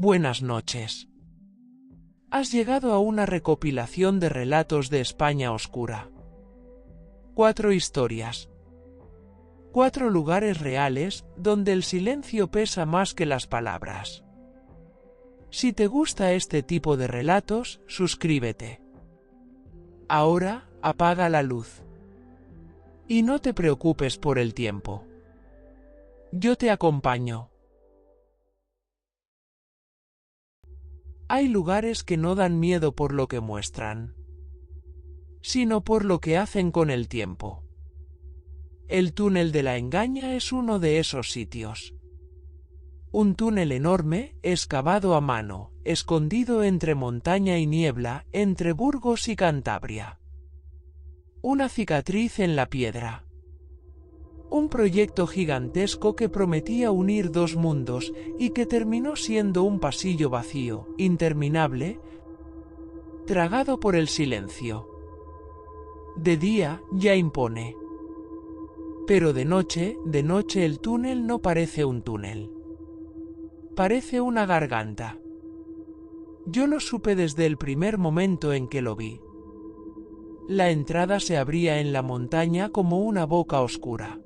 Buenas noches. Has llegado a una recopilación de relatos de España oscura. 4 historias. 4 lugares reales donde el silencio pesa más que las palabras. Si te gusta este tipo de relatos, suscríbete. Ahora, apaga la luz. Y no te preocupes por el tiempo. Yo te acompaño. Hay lugares que no dan miedo por lo que muestran, sino por lo que hacen con el tiempo. El túnel de la Engaña es uno de esos sitios. Un túnel enorme, excavado a mano, escondido entre montaña y niebla, entre Burgos y Cantabria. Una cicatriz en la piedra. Un proyecto gigantesco que prometía unir 2 mundos y que terminó siendo un pasillo vacío, interminable, tragado por el silencio. De día ya impone. Pero de noche el túnel no parece un túnel. Parece una garganta. Yo lo supe desde el primer momento en que lo vi. La entrada se abría en la montaña como una boca oscura.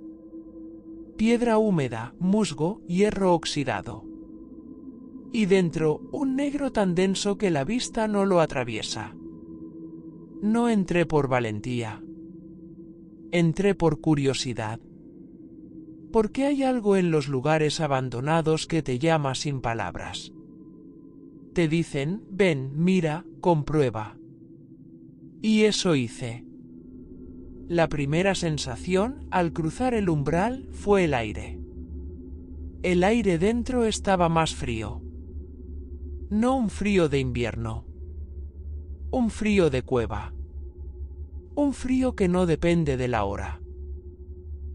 Piedra húmeda, musgo, hierro oxidado. Y dentro, un negro tan denso que la vista no lo atraviesa. No entré por valentía. Entré por curiosidad. Porque hay algo en los lugares abandonados que te llama sin palabras. Te dicen, ven, mira, comprueba. Y eso hice. La primera sensación, al cruzar el umbral, fue el aire. El aire dentro estaba más frío. No un frío de invierno. Un frío de cueva. Un frío que no depende de la hora.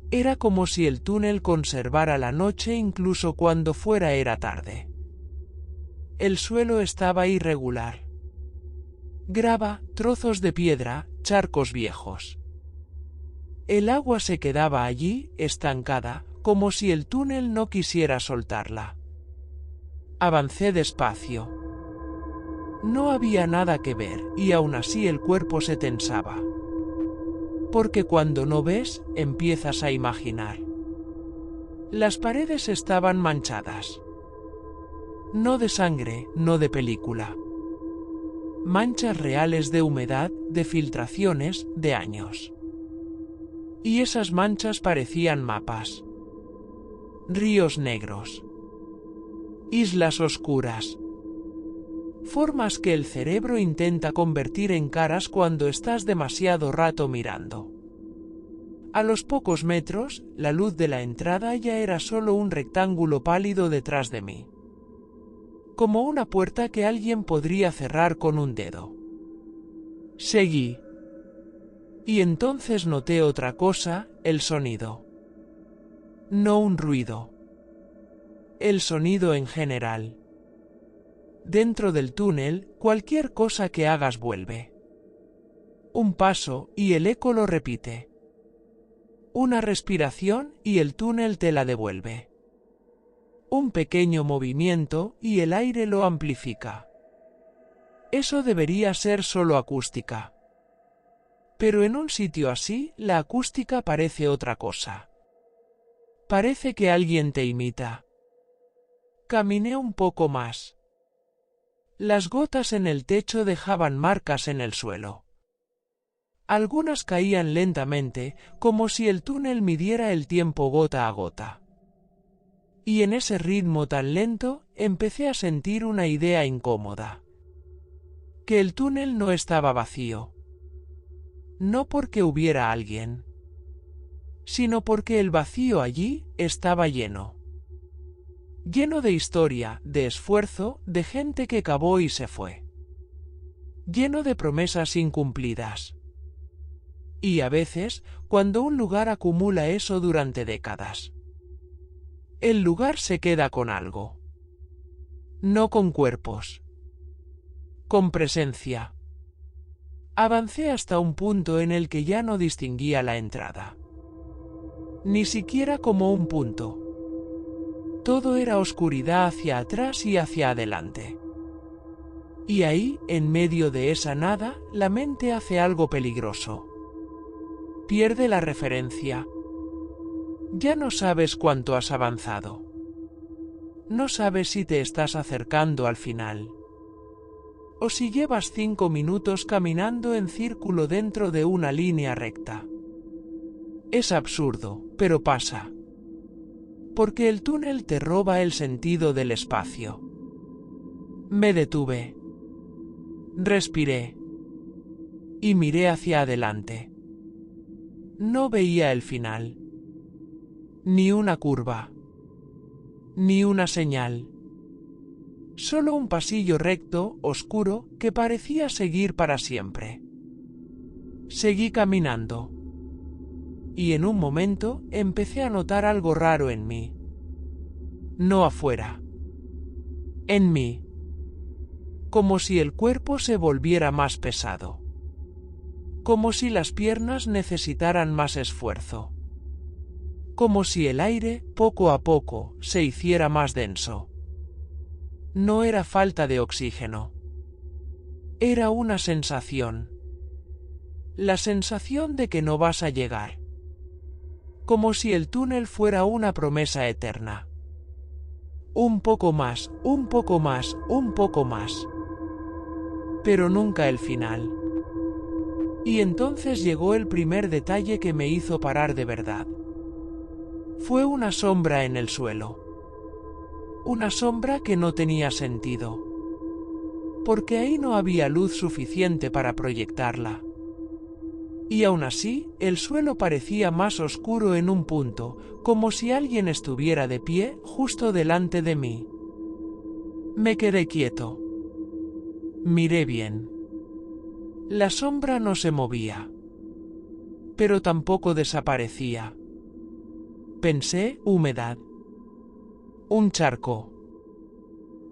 Era como si el túnel conservara la noche incluso cuando fuera era tarde. El suelo estaba irregular. Grava, trozos de piedra, charcos viejos. El agua se quedaba allí, estancada, como si el túnel no quisiera soltarla. Avancé despacio. No había nada que ver, y aún así el cuerpo se tensaba. Porque cuando no ves, empiezas a imaginar. Las paredes estaban manchadas. No de sangre, no de película. Manchas reales de humedad, de filtraciones, de años. Y esas manchas parecían mapas. Ríos negros. Islas oscuras. Formas que el cerebro intenta convertir en caras cuando estás demasiado rato mirando. A los pocos metros, la luz de la entrada ya era solo un rectángulo pálido detrás de mí. Como una puerta que alguien podría cerrar con un dedo. Seguí. Y entonces noté otra cosa, el sonido. No un ruido. El sonido en general. Dentro del túnel, cualquier cosa que hagas vuelve. Un paso, y el eco lo repite. Una respiración, y el túnel te la devuelve. Un pequeño movimiento, y el aire lo amplifica. Eso debería ser solo acústica. Pero en un sitio así, la acústica parece otra cosa. Parece que alguien te imita. Caminé un poco más. Las gotas en el techo dejaban marcas en el suelo. Algunas caían lentamente, como si el túnel midiera el tiempo gota a gota. Y en ese ritmo tan lento, empecé a sentir una idea incómoda. Que el túnel no estaba vacío. No porque hubiera alguien, sino porque el vacío allí estaba lleno. Lleno de historia, de esfuerzo, de gente que cavó y se fue. Lleno de promesas incumplidas. Y a veces, cuando un lugar acumula eso durante décadas, el lugar se queda con algo. No con cuerpos. Con presencia. Avancé hasta un punto en el que ya no distinguía la entrada. Ni siquiera como un punto. Todo era oscuridad hacia atrás y hacia adelante. Y ahí, en medio de esa nada, la mente hace algo peligroso. Pierde la referencia. Ya no sabes cuánto has avanzado. No sabes si te estás acercando al final. O si llevas 5 minutos caminando en círculo dentro de una línea recta. Es absurdo, pero pasa. Porque el túnel te roba el sentido del espacio. Me detuve. Respiré. Y miré hacia adelante. No veía el final. Ni una curva. Ni una señal. Solo un pasillo recto, oscuro, que parecía seguir para siempre. Seguí caminando. Y en un momento empecé a notar algo raro en mí. No afuera. En mí. Como si el cuerpo se volviera más pesado. Como si las piernas necesitaran más esfuerzo. Como si el aire, poco a poco, se hiciera más denso. No era falta de oxígeno. Era una sensación. La sensación de que no vas a llegar. Como si el túnel fuera una promesa eterna. Un poco más, un poco más, un poco más. Pero nunca el final. Y entonces llegó el primer detalle que me hizo parar de verdad. Fue una sombra en el suelo. Una sombra que no tenía sentido. Porque ahí no había luz suficiente para proyectarla. Y aún así, el suelo parecía más oscuro en un punto, como si alguien estuviera de pie justo delante de mí. Me quedé quieto. Miré bien. La sombra no se movía. Pero tampoco desaparecía. Pensé, humedad. Un charco.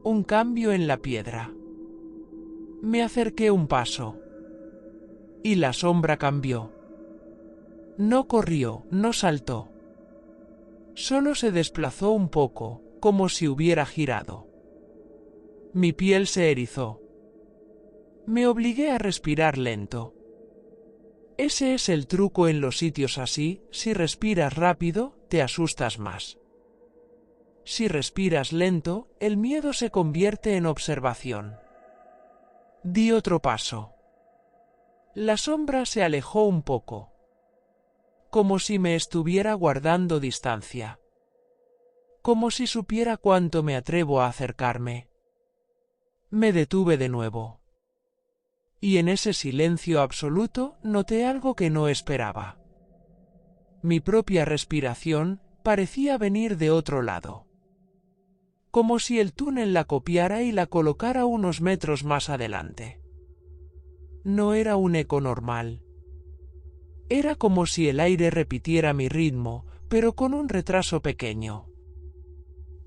Un cambio en la piedra. Me acerqué un paso. Y la sombra cambió. No corrió, no saltó. Solo se desplazó un poco, como si hubiera girado. Mi piel se erizó. Me obligué a respirar lento. Ese es el truco en los sitios así, si respiras rápido, te asustas más. Si respiras lento, el miedo se convierte en observación. Di otro paso. La sombra se alejó un poco. Como si me estuviera guardando distancia. Como si supiera cuánto me atrevo a acercarme. Me detuve de nuevo. Y en ese silencio absoluto noté algo que no esperaba. Mi propia respiración parecía venir de otro lado. Como si el túnel la copiara y la colocara unos metros más adelante. No era un eco normal. Era como si el aire repitiera mi ritmo, pero con un retraso pequeño.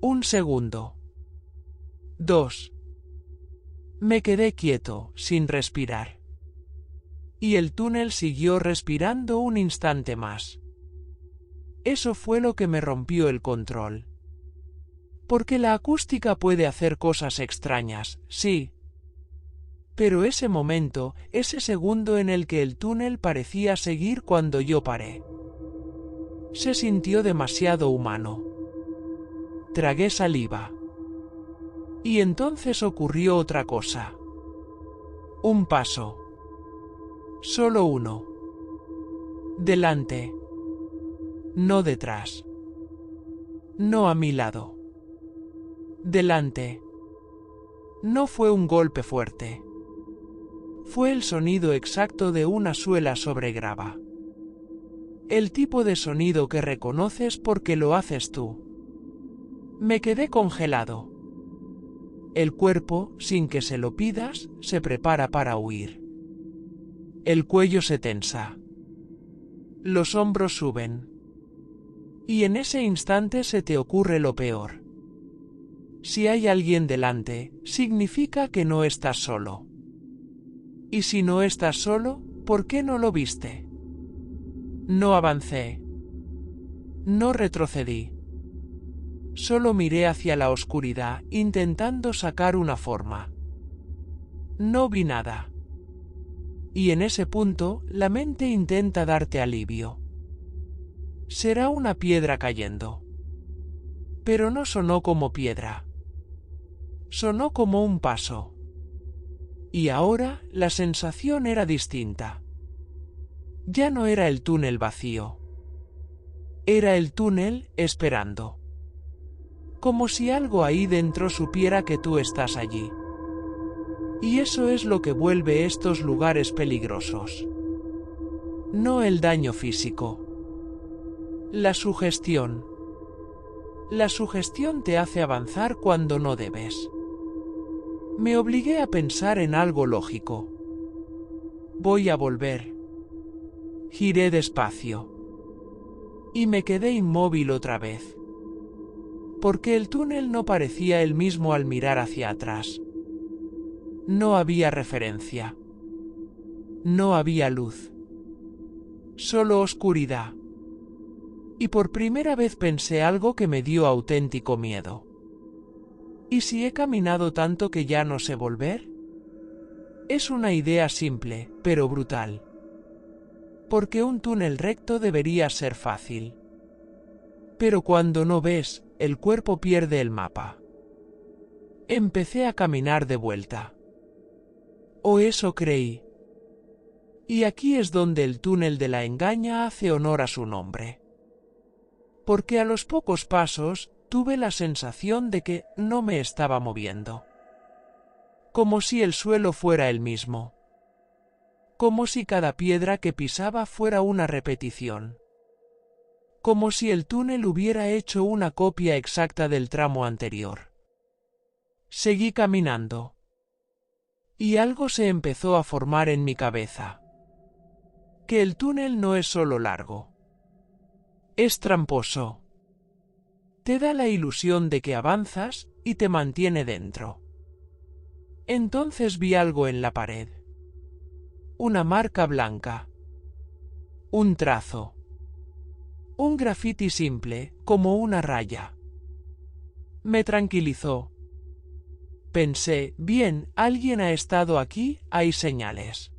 1 segundo. 2. Me quedé quieto, sin respirar. Y el túnel siguió respirando un instante más. Eso fue lo que me rompió el control. Porque la acústica puede hacer cosas extrañas, sí. Pero ese momento, ese segundo en el que el túnel parecía seguir cuando yo paré, se sintió demasiado humano. Tragué saliva. Y entonces ocurrió otra cosa. Un paso. Solo uno. Delante. No detrás. No a mi lado. Delante. No fue un golpe fuerte. Fue el sonido exacto de una suela sobre grava. El tipo de sonido que reconoces porque lo haces tú. Me quedé congelado. El cuerpo, sin que se lo pidas, se prepara para huir. El cuello se tensa. Los hombros suben. Y en ese instante se te ocurre lo peor. Si hay alguien delante, significa que no estás solo. Y si no estás solo, ¿por qué no lo viste? No avancé. No retrocedí. Solo miré hacia la oscuridad, intentando sacar una forma. No vi nada. Y en ese punto, la mente intenta darte alivio. Será una piedra cayendo. Pero no sonó como piedra. Sonó como un paso. Y ahora, la sensación era distinta. Ya no era el túnel vacío. Era el túnel esperando. Como si algo ahí dentro supiera que tú estás allí. Y eso es lo que vuelve estos lugares peligrosos. No el daño físico. La sugestión. La sugestión te hace avanzar cuando no debes. Me obligué a pensar en algo lógico. Voy a volver. Giré despacio. Y me quedé inmóvil otra vez. Porque el túnel no parecía el mismo al mirar hacia atrás. No había referencia. No había luz. Solo oscuridad. Y por primera vez pensé algo que me dio auténtico miedo. ¿Y si he caminado tanto que ya no sé volver? Es una idea simple, pero brutal. Porque un túnel recto debería ser fácil. Pero cuando no ves, el cuerpo pierde el mapa. Empecé a caminar de vuelta. O eso creí. Y aquí es donde el túnel de la engaña hace honor a su nombre. Porque a los pocos pasos, tuve la sensación de que no me estaba moviendo. Como si el suelo fuera el mismo. Como si cada piedra que pisaba fuera una repetición. Como si el túnel hubiera hecho una copia exacta del tramo anterior. Seguí caminando. Y algo se empezó a formar en mi cabeza. Que el túnel no es solo largo. Es tramposo. Te da la ilusión de que avanzas y te mantiene dentro. Entonces vi algo en la pared. Una marca blanca. Un trazo. Un grafiti simple, como una raya. Me tranquilizó. Pensé, bien, alguien ha estado aquí, hay señales.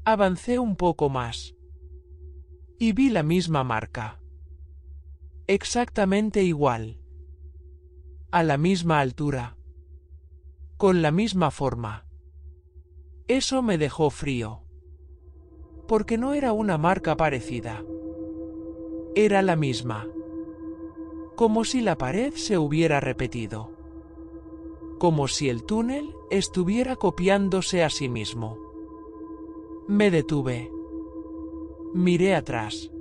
Avancé un poco más. Y vi la misma marca. Exactamente igual. A la misma altura. Con la misma forma. Eso me dejó frío. Porque no era una marca parecida. Era la misma. Como si la pared se hubiera repetido. Como si el túnel estuviera copiándose a sí mismo. Me detuve. Miré atrás.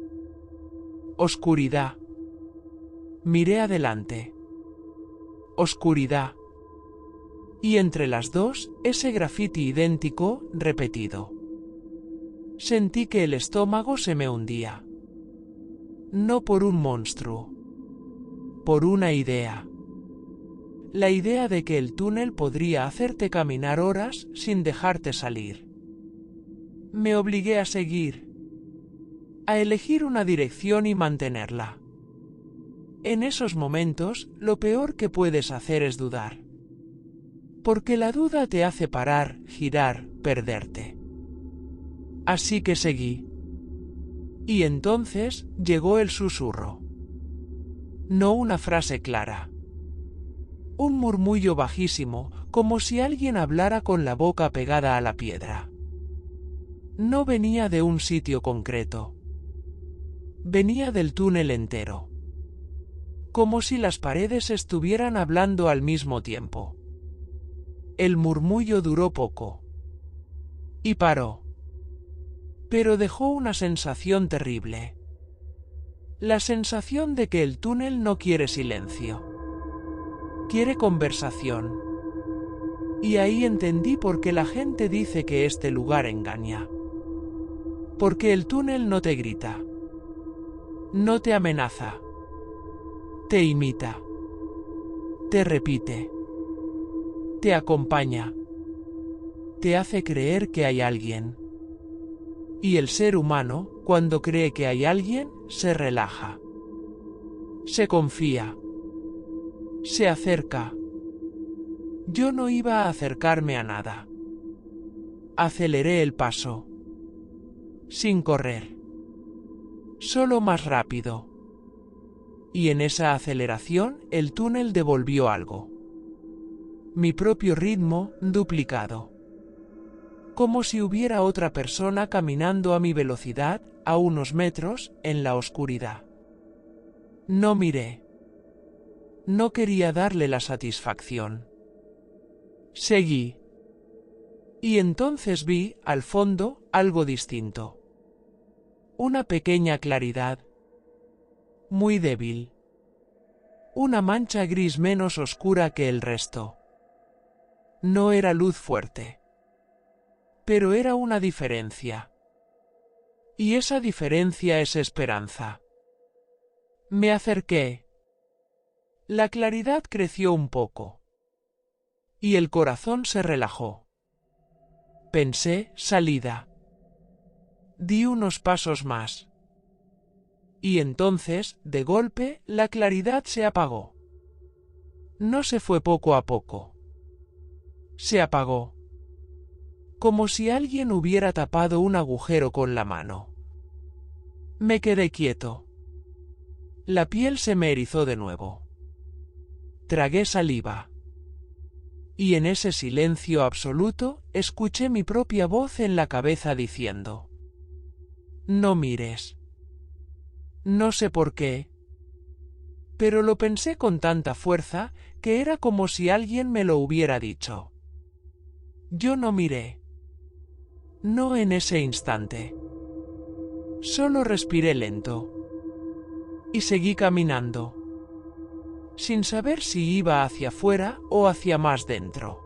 Oscuridad. Miré adelante. Oscuridad. Y entre las dos, ese grafiti idéntico, repetido. Sentí que el estómago se me hundía. No por un monstruo. Por una idea. La idea de que el túnel podría hacerte caminar horas sin dejarte salir. Me obligué a seguir. A elegir una dirección y mantenerla. En esos momentos, lo peor que puedes hacer es dudar. Porque la duda te hace parar, girar, perderte. Así que seguí. Y entonces llegó el susurro. No una frase clara. Un murmullo bajísimo, como si alguien hablara con la boca pegada a la piedra. No venía de un sitio concreto. Venía del túnel entero. Como si las paredes estuvieran hablando al mismo tiempo. El murmullo duró poco. Y paró. Pero dejó una sensación terrible. La sensación de que el túnel no quiere silencio. Quiere conversación. Y ahí entendí por qué la gente dice que este lugar engaña. Porque el túnel no te grita. No te amenaza. Te imita. Te repite. Te acompaña. Te hace creer que hay alguien. Y el ser humano, cuando cree que hay alguien, se relaja. Se confía. Se acerca. Yo no iba a acercarme a nada. Aceleré el paso. Sin correr. Solo más rápido. Y en esa aceleración el túnel devolvió algo. Mi propio ritmo, duplicado. Como si hubiera otra persona caminando a mi velocidad, a unos metros, en la oscuridad. No miré. No quería darle la satisfacción. Seguí. Y entonces vi, al fondo, algo distinto. Una pequeña claridad. Muy débil. Una mancha gris menos oscura que el resto. No era luz fuerte. Pero era una diferencia. Y esa diferencia es esperanza. Me acerqué. La claridad creció un poco. Y el corazón se relajó. Pensé, salida. Di unos pasos más. Y entonces, de golpe, la claridad se apagó. No se fue poco a poco. Se apagó. Como si alguien hubiera tapado un agujero con la mano. Me quedé quieto. La piel se me erizó de nuevo. Tragué saliva. Y en ese silencio absoluto, escuché mi propia voz en la cabeza diciendo: no mires. No sé por qué, pero lo pensé con tanta fuerza que era como si alguien me lo hubiera dicho. Yo no miré. No en ese instante. Solo respiré lento. Y seguí caminando. Sin saber si iba hacia afuera o hacia más dentro.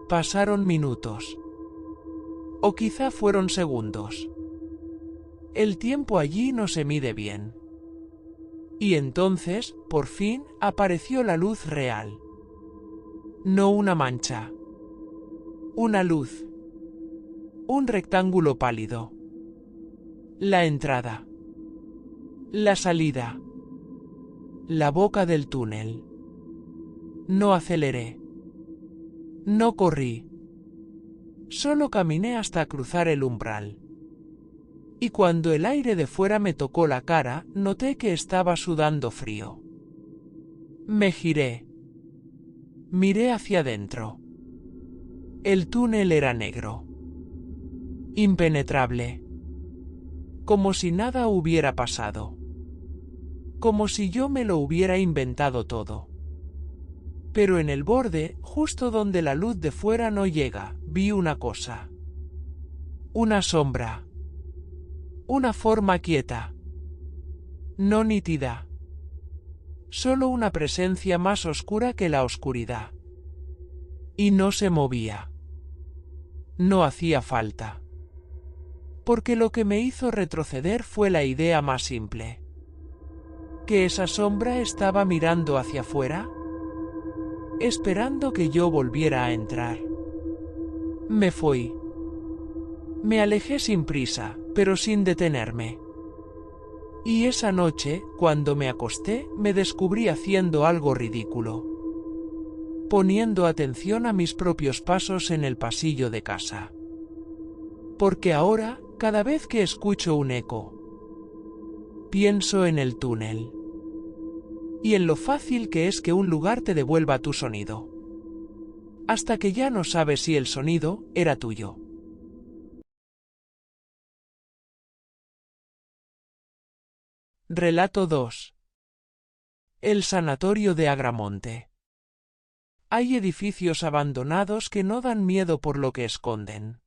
Pasaron minutos. O quizá fueron segundos. El tiempo allí no se mide bien. Y entonces, por fin, apareció la luz real. No una mancha. Una luz. Un rectángulo pálido. La entrada. La salida. La boca del túnel. No aceleré. No corrí. Solo caminé hasta cruzar el umbral. Y cuando el aire de fuera me tocó la cara, noté que estaba sudando frío. Me giré. Miré hacia adentro. El túnel era negro. Impenetrable. Como si nada hubiera pasado. Como si yo me lo hubiera inventado todo. Pero en el borde, justo donde la luz de fuera no llega, vi una cosa. Una sombra. Una forma quieta. No nítida. Solo una presencia más oscura que la oscuridad. Y no se movía. No hacía falta. Porque lo que me hizo retroceder fue la idea más simple. ¿Que esa sombra estaba mirando hacia afuera? Esperando que yo volviera a entrar. Me fui. Me alejé sin prisa, pero sin detenerme. Y esa noche, cuando me acosté, me descubrí haciendo algo ridículo. Poniendo atención a mis propios pasos en el pasillo de casa. Porque ahora, cada vez que escucho un eco, pienso en el túnel. Y en lo fácil que es que un lugar te devuelva tu sonido. Hasta que ya no sabes si el sonido era tuyo. Relato 2. El sanatorio de Agramonte. Hay edificios abandonados que no dan miedo por lo que esconden,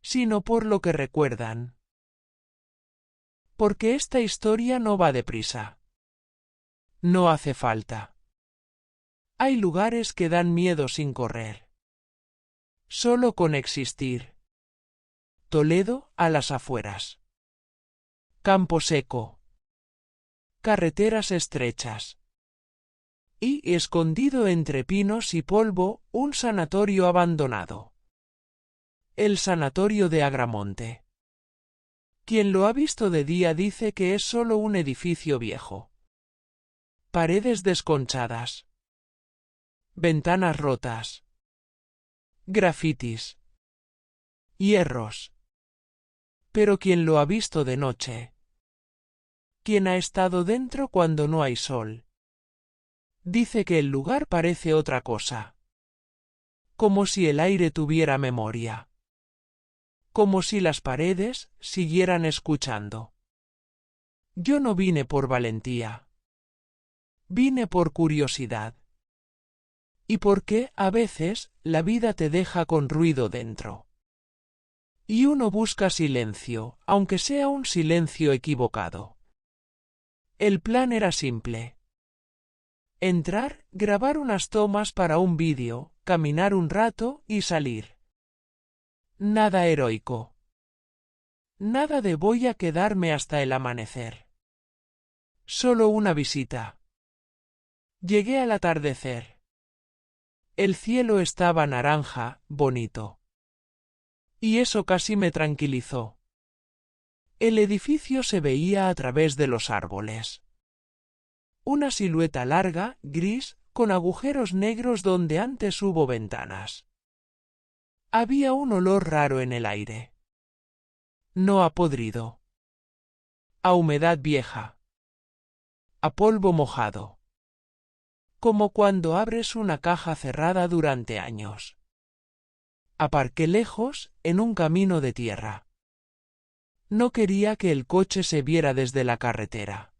sino por lo que recuerdan. Porque esta historia no va deprisa. No hace falta. Hay lugares que dan miedo sin correr. Solo con existir. Toledo, a las afueras. Campo seco. Carreteras estrechas. Y, escondido entre pinos y polvo, un sanatorio abandonado. El sanatorio de Agramonte. Quien lo ha visto de día dice que es solo un edificio viejo. paredes desconchadas, ventanas rotas, grafitis, hierros. Pero ¿quién lo ha visto de noche? ¿Quién ha estado dentro cuando no hay sol? Dice que el lugar parece otra cosa. Como si el aire tuviera memoria. Como si las paredes siguieran escuchando. Yo no vine por valentía. Vine por curiosidad. Y porque, a veces, la vida te deja con ruido dentro. Y uno busca silencio, aunque sea un silencio equivocado. El plan era simple. Entrar, grabar unas tomas para un vídeo, caminar un rato y salir. Nada heroico. Nada de voy a quedarme hasta el amanecer. Solo una visita. Llegué al atardecer. El cielo estaba naranja, bonito. Y eso casi me tranquilizó. El edificio se veía a través de los árboles. Una silueta larga, gris, con agujeros negros donde antes hubo ventanas. Había un olor raro en el aire. No a podrido. A humedad vieja. A polvo mojado. Como cuando abres una caja cerrada durante años. Aparqué lejos, en un camino de tierra. No quería que el coche se viera desde la carretera.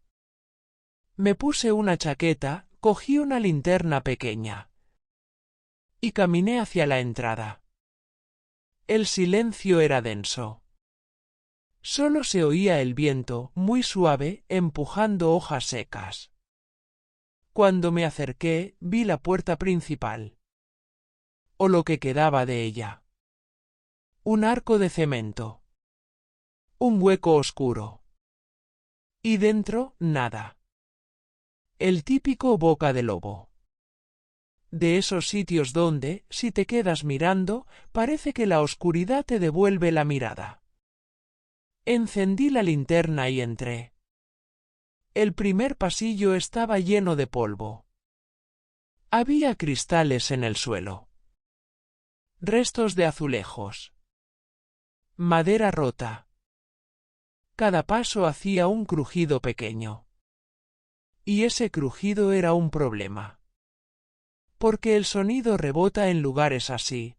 Me puse una chaqueta, cogí una linterna pequeña. Y caminé hacia la entrada. El silencio era denso. Solo se oía el viento, muy suave, empujando hojas secas. Cuando me acerqué, vi la puerta principal. O lo que quedaba de ella. Un arco de cemento. Un hueco oscuro. Y dentro, nada. El típico boca de lobo. De esos sitios donde, si te quedas mirando, parece que la oscuridad te devuelve la mirada. Encendí la linterna y entré. El primer pasillo estaba lleno de polvo. Había cristales en el suelo. Restos de azulejos. Madera rota. Cada paso hacía un crujido pequeño. Y ese crujido era un problema. Porque el sonido rebota en lugares así.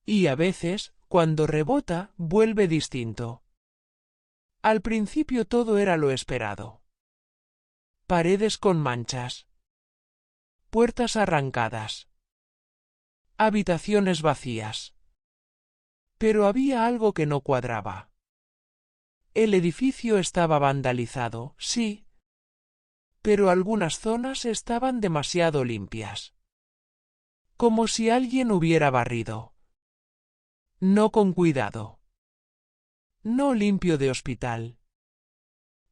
Y a veces, cuando rebota, vuelve distinto. Al principio todo era lo esperado. Paredes con manchas. Puertas arrancadas. Habitaciones vacías. Pero había algo que no cuadraba. El edificio estaba vandalizado, sí. Pero algunas zonas estaban demasiado limpias. Como si alguien hubiera barrido. No con cuidado. No limpio de hospital.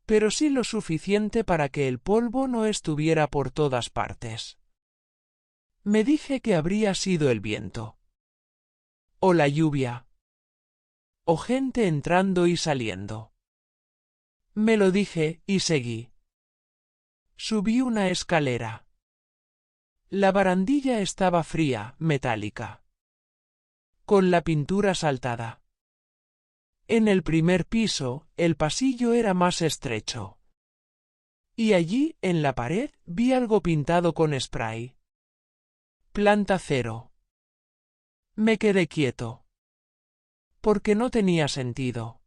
Pero sí lo suficiente para que el polvo no estuviera por todas partes. Me dije que habría sido el viento. O la lluvia. O gente entrando y saliendo. Me lo dije y seguí. Subí una escalera. La barandilla estaba fría, metálica. Con la pintura saltada. En el primer piso, el pasillo era más estrecho. Y allí, en la pared, vi algo pintado con spray. Planta 0. Me quedé quieto. Porque no tenía sentido.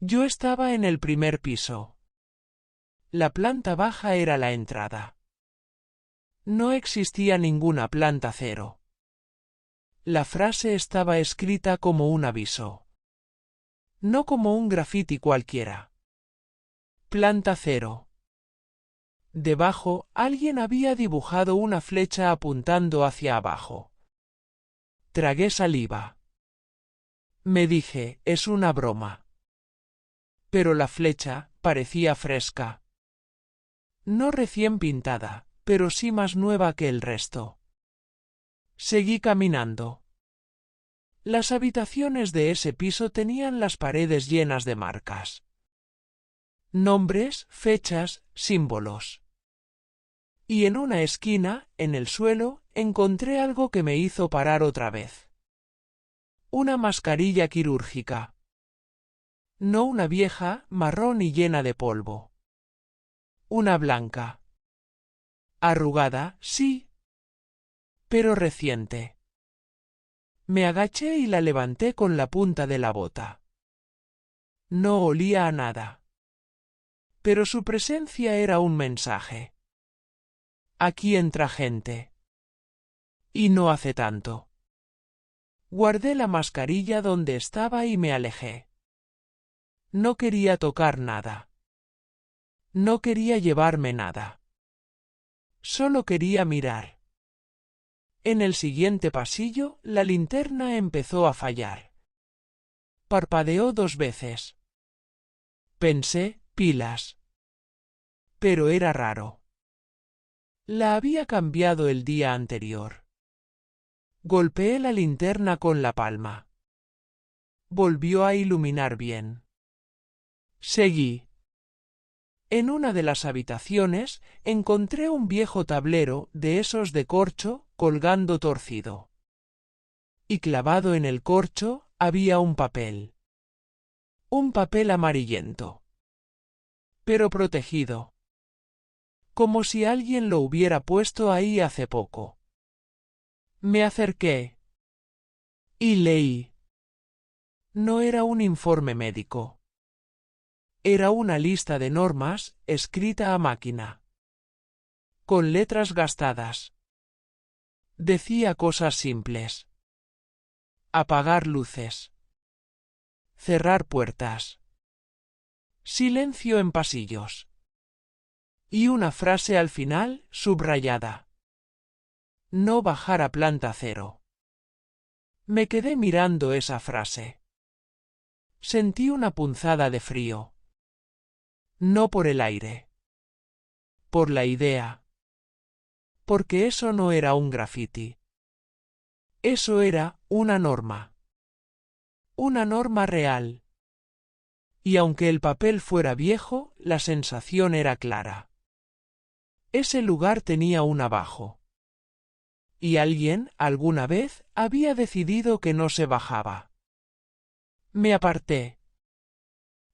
Yo estaba en el primer piso. La planta baja era la entrada. No existía ninguna planta 0. La frase estaba escrita como un aviso. No como un grafiti cualquiera. Planta 0. Debajo, alguien había dibujado una flecha apuntando hacia abajo. Tragué saliva. Me dije, es una broma. Pero la flecha parecía fresca. No recién pintada, pero sí más nueva que el resto. Seguí caminando. Las habitaciones de ese piso tenían las paredes llenas de marcas. Nombres, fechas, símbolos. Y en una esquina, en el suelo, encontré algo que me hizo parar otra vez. Una mascarilla quirúrgica. No una vieja, marrón y llena de polvo. Una blanca. Arrugada, sí, pero reciente. Me agaché y la levanté con la punta de la bota. No olía a nada. Pero su presencia era un mensaje. Aquí entra gente. Y no hace tanto. Guardé la mascarilla donde estaba y me alejé. No quería tocar nada. No quería llevarme nada. Solo quería mirar. En el siguiente pasillo, la linterna empezó a fallar. Parpadeó 2 veces. Pensé, pilas. Pero era raro. La había cambiado el día anterior. Golpeé la linterna con la palma. Volvió a iluminar bien. Seguí. En una de las habitaciones encontré un viejo tablero de esos de corcho colgando torcido. Y clavado en el corcho había un papel. Un papel amarillento. Pero protegido. Como si alguien lo hubiera puesto ahí hace poco. Me acerqué. Y leí. No era un informe médico. Era una lista de normas, escrita a máquina. Con letras gastadas. Decía cosas simples. Apagar luces. Cerrar puertas. Silencio en pasillos. Y una frase al final, subrayada. No bajar a planta 0. Me quedé mirando esa frase. Sentí una punzada de frío. No por el aire. Por la idea. Porque eso no era un graffiti. Eso era una norma. Una norma real. Y aunque el papel fuera viejo, la sensación era clara. Ese lugar tenía un abajo. Y alguien, alguna vez, había decidido que no se bajaba. Me aparté.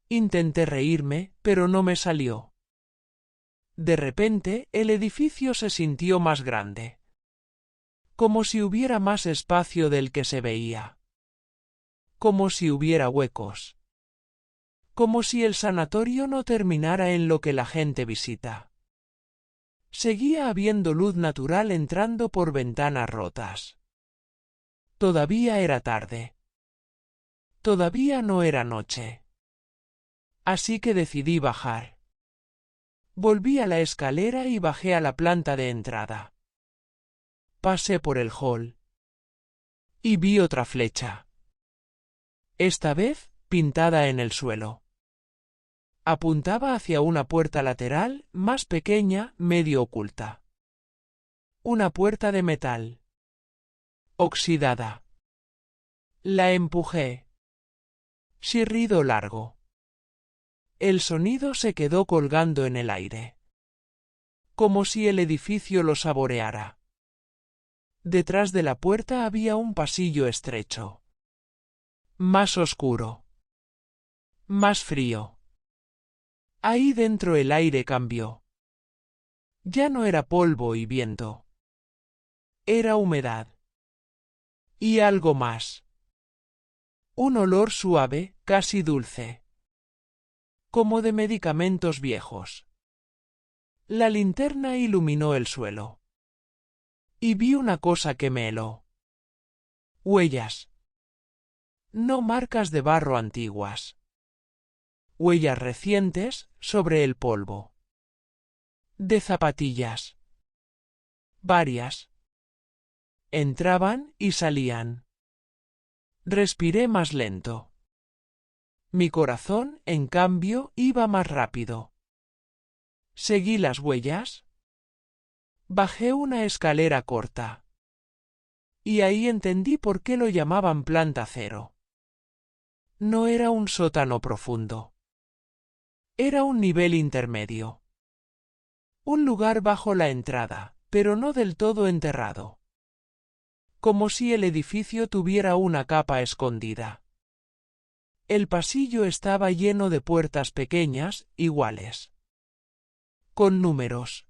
Intenté reírme, pero no me salió. De repente, el edificio se sintió más grande. Como si hubiera más espacio del que se veía. Como si hubiera huecos. Como si el sanatorio no terminara en lo que la gente visita. Seguía habiendo luz natural entrando por ventanas rotas. Todavía era tarde. Todavía no era noche. Así que decidí bajar. Volví a la escalera y bajé a la planta de entrada. Pasé por el hall. Y vi otra flecha. Esta vez, pintada en el suelo. Apuntaba hacia una puerta lateral, más pequeña, medio oculta. Una puerta de metal. Oxidada. La empujé. Chirrido largo. El sonido se quedó colgando en el aire. Como si el edificio lo saboreara. Detrás de la puerta había un pasillo estrecho. Más oscuro. Más frío. Ahí dentro el aire cambió. Ya no era polvo y viento. Era humedad. Y algo más. Un olor suave, casi dulce. Como de medicamentos viejos. La linterna iluminó el suelo. Y vi una cosa que me heló. Huellas. No marcas de barro antiguas. Huellas recientes, sobre el polvo. De zapatillas. Varias. Entraban y salían. Respiré más lento. Mi corazón, en cambio, iba más rápido. Seguí las huellas. Bajé una escalera corta. Y ahí entendí por qué lo llamaban planta 0. No era un sótano profundo. Era un nivel intermedio. Un lugar bajo la entrada, pero no del todo enterrado. Como si el edificio tuviera una capa escondida. El pasillo estaba lleno de puertas pequeñas, iguales. Con números.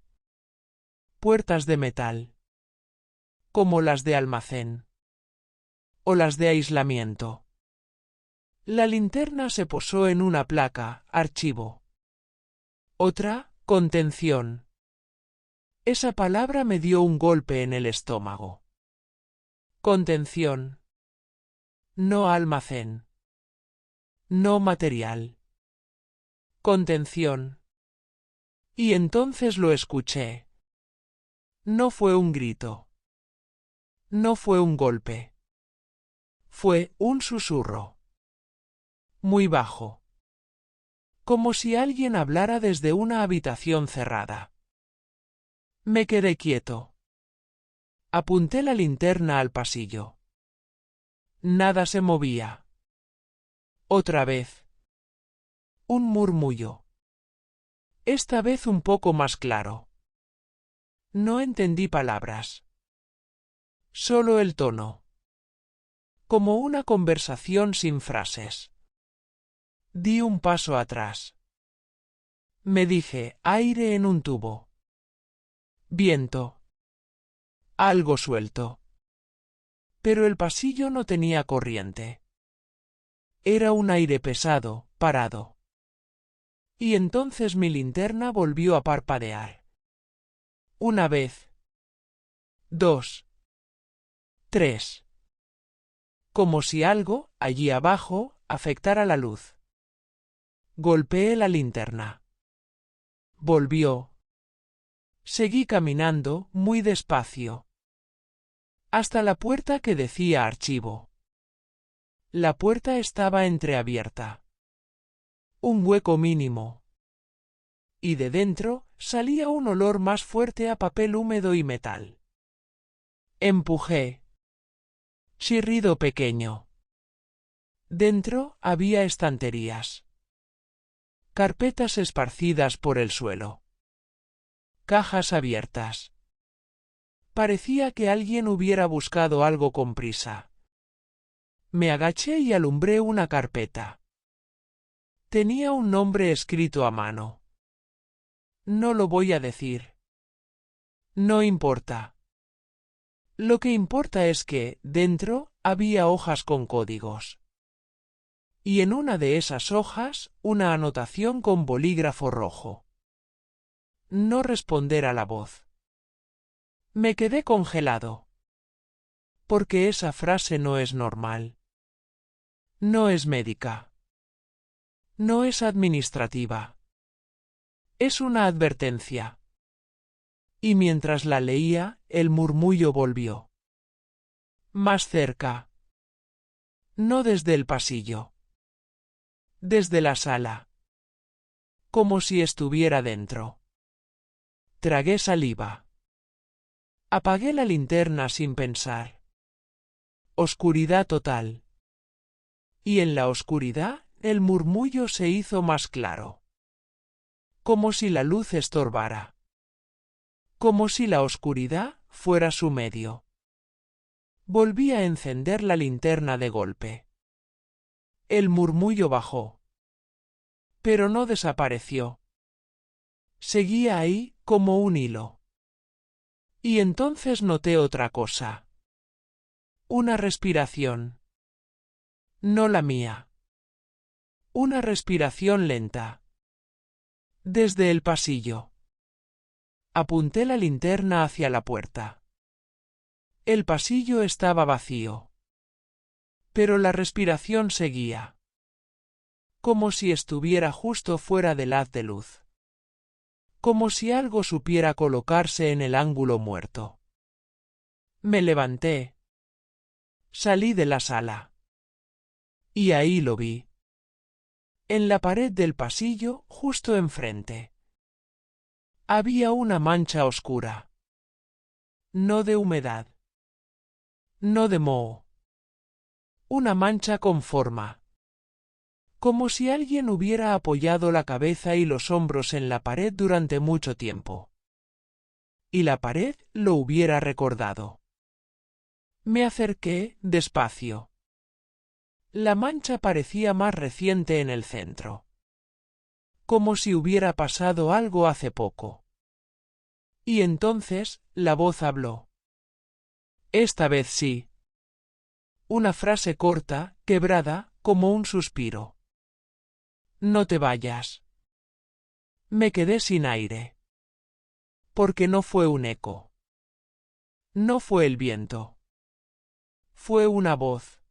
Puertas de metal. Como las de almacén. O las de aislamiento. La linterna se posó en una placa, archivo. Otra, contención. Esa palabra me dio un golpe en el estómago. Contención. No almacén. No material. Contención. Y entonces lo escuché. No fue un grito. No fue un golpe. Fue un susurro. Muy bajo. Como si alguien hablara desde una habitación cerrada. Me quedé quieto. Apunté la linterna al pasillo. Nada se movía. Otra vez. Un murmullo. Esta vez un poco más claro. No entendí palabras. Solo el tono. Como una conversación sin frases. Di un paso atrás. Me dije, aire en un tubo. Viento. Algo suelto. Pero el pasillo no tenía corriente. Era un aire pesado, parado. Y entonces mi linterna volvió a parpadear. Una vez. 2. 3. Como si algo, allí abajo, afectara la luz. Golpeé la linterna. Volvió. Seguí caminando, muy despacio. Hasta la puerta que decía archivo. La puerta estaba entreabierta. Un hueco mínimo. Y de dentro salía un olor más fuerte a papel húmedo y metal. Empujé. Chirrido pequeño. Dentro había estanterías. Carpetas esparcidas por el suelo. Cajas abiertas. Parecía que alguien hubiera buscado algo con prisa. Me agaché y alumbré una carpeta. Tenía un nombre escrito a mano. No lo voy a decir. No importa. Lo que importa es que, dentro, había hojas con códigos. Y en una de esas hojas, una anotación con bolígrafo rojo. No responder a la voz. Me quedé congelado. Porque esa frase no es normal. No es médica. No es administrativa. Es una advertencia. Y mientras la leía, el murmullo volvió. Más cerca. No desde el pasillo. Desde la sala. Como si estuviera dentro. Tragué saliva. Apagué la linterna sin pensar. Oscuridad total. Y en la oscuridad, el murmullo se hizo más claro. Como si la luz estorbara. Como si la oscuridad fuera su medio. Volví a encender la linterna de golpe. El murmullo bajó. Pero no desapareció. Seguía ahí, como un hilo. Y entonces noté otra cosa. Una respiración. No la mía. Una respiración lenta. Desde el pasillo. Apunté la linterna hacia la puerta. El pasillo estaba vacío. Pero la respiración seguía. Como si estuviera justo fuera del haz de luz. Como si algo supiera colocarse en el ángulo muerto. Me levanté. Salí de la sala. Y ahí lo vi. En la pared del pasillo, justo enfrente. Había una mancha oscura. No de humedad. No de moho. Una mancha con forma. Como si alguien hubiera apoyado la cabeza y los hombros en la pared durante mucho tiempo. y la pared lo hubiera recordado. Me acerqué despacio. La mancha parecía más reciente en el centro. Como si hubiera pasado algo hace poco. Y entonces la voz habló. Esta vez sí. Una frase corta, quebrada, como un suspiro. No te vayas. Me quedé sin aire. Porque no fue un eco. No fue el viento. Fue una voz.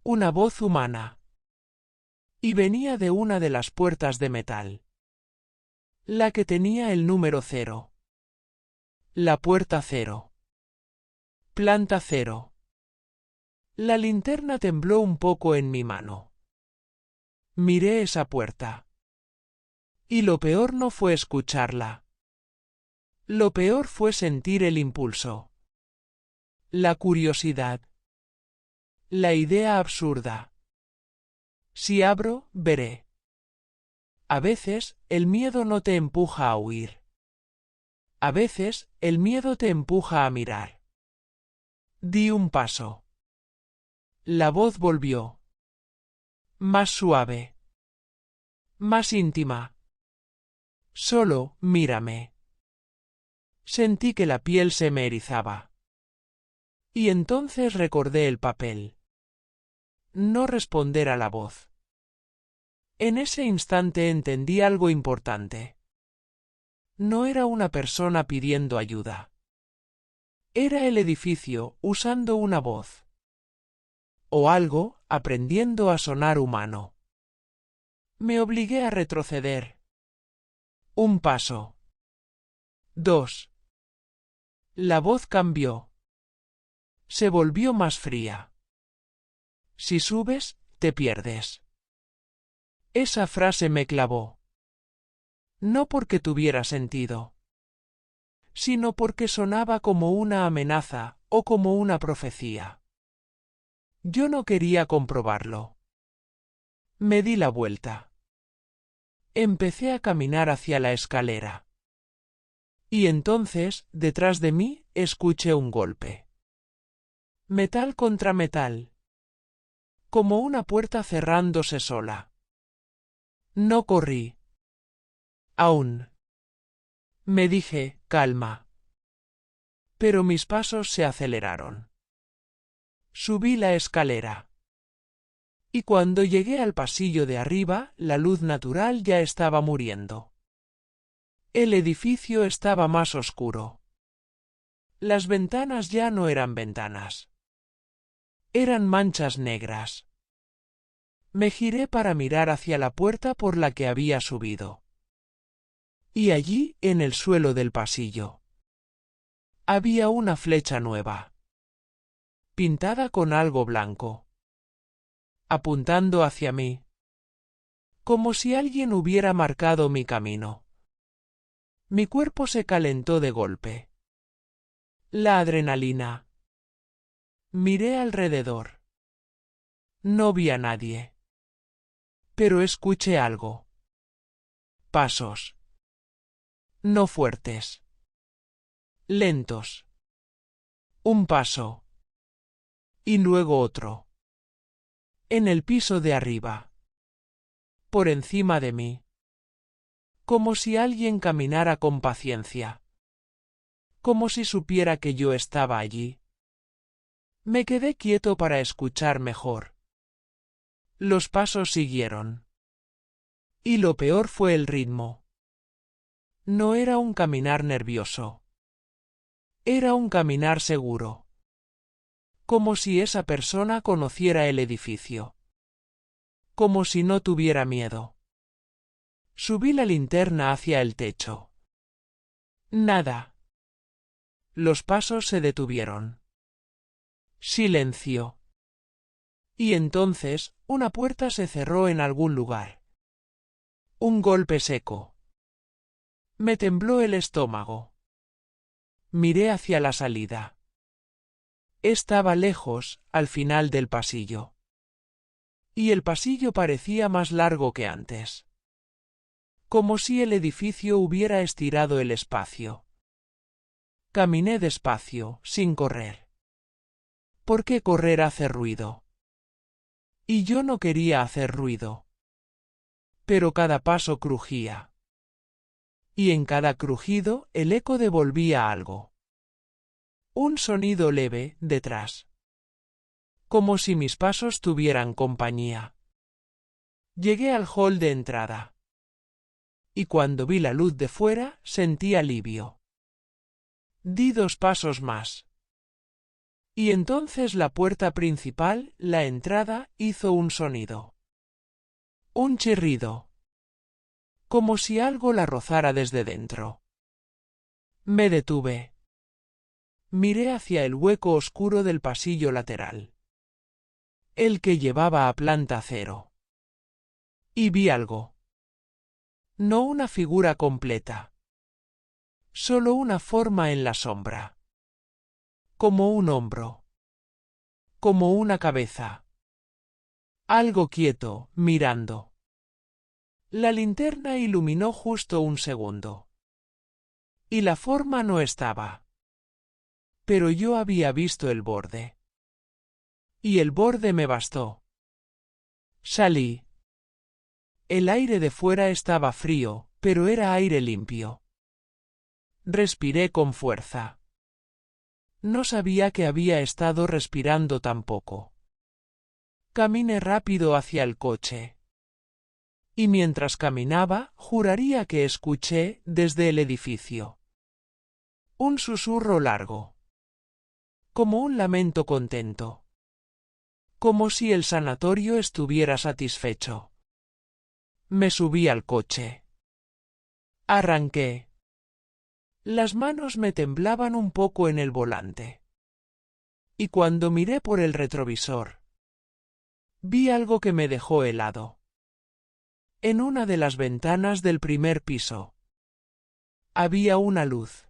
Una voz humana. Y venía de una de las puertas de metal. La que tenía el número 0. La puerta 0. Planta 0. La linterna tembló un poco en mi mano. Miré esa puerta. Y lo peor no fue escucharla. Lo peor fue sentir el impulso. La curiosidad. La idea absurda. Si abro, veré. A veces, el miedo no te empuja a huir. A veces, el miedo te empuja a mirar. Di un paso. La voz volvió. Más suave. Más íntima. Solo, mírame. Sentí que la piel se me erizaba. Y entonces recordé el papel. No responder a la voz. En ese instante entendí algo importante. No era una persona pidiendo ayuda. Era el edificio usando una voz. O algo aprendiendo a sonar humano. Me obligué a retroceder. Un paso. 2. La voz cambió. Se volvió más fría. Si subes, te pierdes. Esa frase me clavó. No porque tuviera sentido, sino porque sonaba como una amenaza o como una profecía. Yo no quería comprobarlo. Me di la vuelta. Empecé a caminar hacia la escalera. Y entonces, detrás de mí, escuché un golpe. Metal contra metal. Como una puerta cerrándose sola. No corrí. Aún. Me dije, calma. Pero mis pasos se aceleraron. Subí la escalera. Y cuando llegué al pasillo de arriba, la luz natural ya estaba muriendo. El edificio estaba más oscuro. Las ventanas ya no eran ventanas. Eran manchas negras. Me giré para mirar hacia la puerta por la que había subido. Y allí, en el suelo del pasillo, había una flecha nueva, pintada con algo blanco, apuntando hacia mí, como si alguien hubiera marcado mi camino. Mi cuerpo se calentó de golpe. La adrenalina. Miré alrededor. No vi a nadie. Pero escuché algo. Pasos. No fuertes. Lentos. Un paso. Y luego otro. En el piso de arriba. Por encima de mí. Como si alguien caminara con paciencia. Como si supiera que yo estaba allí. Me quedé quieto para escuchar mejor. Los pasos siguieron. Y lo peor fue el ritmo. No era un caminar nervioso. Era un caminar seguro. Como si esa persona conociera el edificio. Como si no tuviera miedo. Subí la linterna hacia el techo. Nada. Los pasos se detuvieron. Silencio. Y entonces, una puerta se cerró en algún lugar. Un golpe seco. Me tembló el estómago. Miré hacia la salida. Estaba lejos, al final del pasillo. Y el pasillo parecía más largo que antes. Como si el edificio hubiera estirado el espacio. Caminé despacio, sin correr. ¿Por qué correr hace ruido? Y yo no quería hacer ruido. Pero cada paso crujía. Y en cada crujido el eco devolvía algo. Un sonido leve, detrás. Como si mis pasos tuvieran compañía. Llegué al hall de entrada. Y cuando vi la luz de fuera, sentí alivio. Di 2 pasos más. Y entonces la puerta principal, la entrada, hizo un sonido. Un chirrido. Como si algo la rozara desde dentro. Me detuve. Miré hacia el hueco oscuro del pasillo lateral. El que llevaba a planta 0. Y vi algo. No una figura completa. Solo una forma en la sombra. Como un hombro. Como una cabeza. Algo quieto, mirando. La linterna iluminó justo un segundo. Y la forma no estaba. Pero yo había visto el borde. Y el borde me bastó. Salí. El aire de fuera estaba frío, pero era aire limpio. Respiré con fuerza. No sabía que había estado respirando tan poco. Caminé rápido hacia el coche. Y mientras caminaba, juraría que escuché, desde el edificio, un susurro largo. Como un lamento contento. Como si el sanatorio estuviera satisfecho. Me subí al coche. Arranqué. Las manos me temblaban un poco en el volante. Y cuando miré por el retrovisor, vi algo que me dejó helado. En una de las ventanas del primer piso había una luz.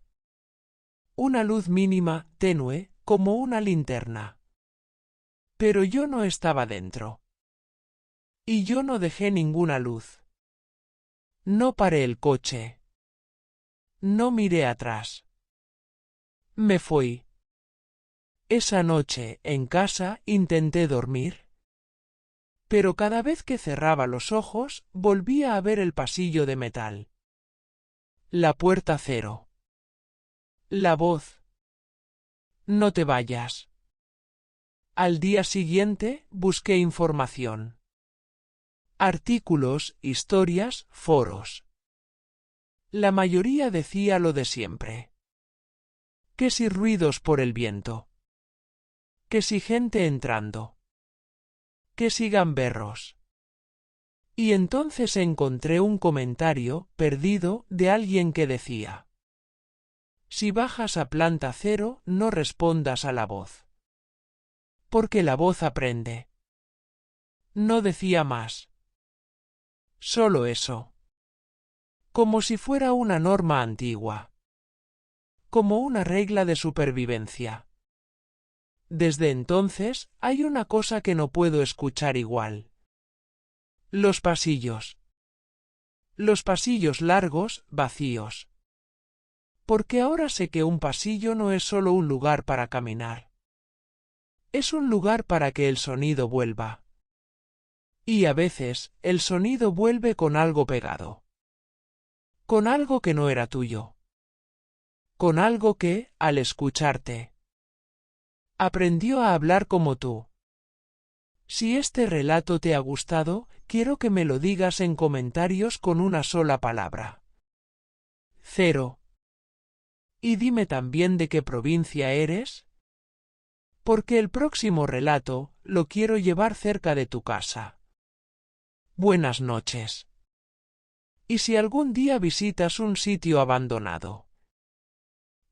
Una luz mínima, tenue, como una linterna. Pero yo no estaba dentro. Y yo no dejé ninguna luz. No paré el coche. No miré atrás. Me fui. Esa noche, en casa, intenté dormir. Pero cada vez que cerraba los ojos, volvía a ver el pasillo de metal. La puerta 0. La voz. No te vayas. Al día siguiente, busqué información. Artículos, historias, foros. La mayoría decía lo de siempre. Que si ruidos por el viento. Que si gente entrando. Que si gamberros. Y entonces encontré un comentario, perdido, de alguien que decía: si bajas a planta 0, no respondas a la voz. Porque la voz aprende. No decía más. Solo eso. Como si fuera una norma antigua. Como una regla de supervivencia. Desde entonces, hay una cosa que no puedo escuchar igual. Los pasillos. Los pasillos largos, vacíos. Porque ahora sé que un pasillo no es solo un lugar para caminar. Es un lugar para que el sonido vuelva. Y a veces, el sonido vuelve con algo pegado. Con algo que no era tuyo. Con algo que, al escucharte, aprendió a hablar como tú. Si este relato te ha gustado, quiero que me lo digas en comentarios con una sola palabra. 0. Y dime también de qué provincia eres. Porque el próximo relato lo quiero llevar cerca de tu casa. Buenas noches. Y si algún día visitas un sitio abandonado,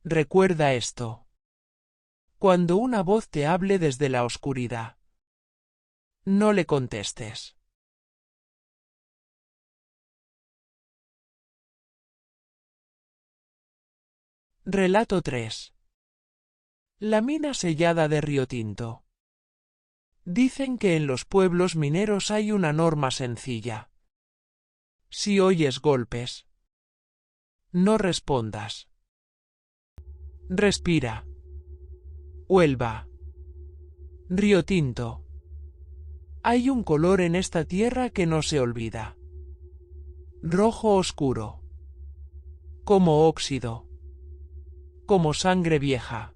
recuerda esto. Cuando una voz te hable desde la oscuridad, no le contestes. Relato 3. La mina sellada de Río Tinto. Dicen que en los pueblos mineros hay una norma sencilla. Si oyes golpes, no respondas. Respira. Huelva. Río Tinto. Hay un color en esta tierra que no se olvida. Rojo oscuro. Como óxido. Como sangre vieja.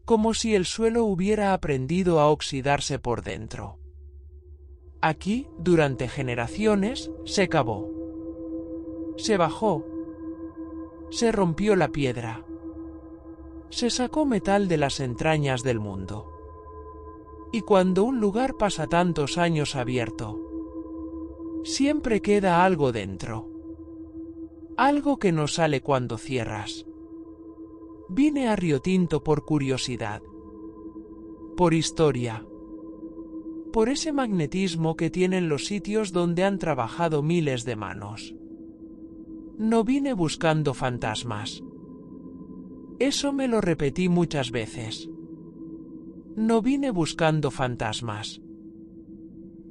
Como si el suelo hubiera aprendido a oxidarse por dentro. Aquí, durante generaciones, se cavó. Se bajó. Se rompió la piedra. Se sacó metal de las entrañas del mundo. Y cuando un lugar pasa tantos años abierto, siempre queda algo dentro. Algo que no sale cuando cierras. Vine a Río Tinto por curiosidad. Por historia. Por ese magnetismo que tienen los sitios donde han trabajado miles de manos. No vine buscando fantasmas. Eso me lo repetí muchas veces. No vine buscando fantasmas.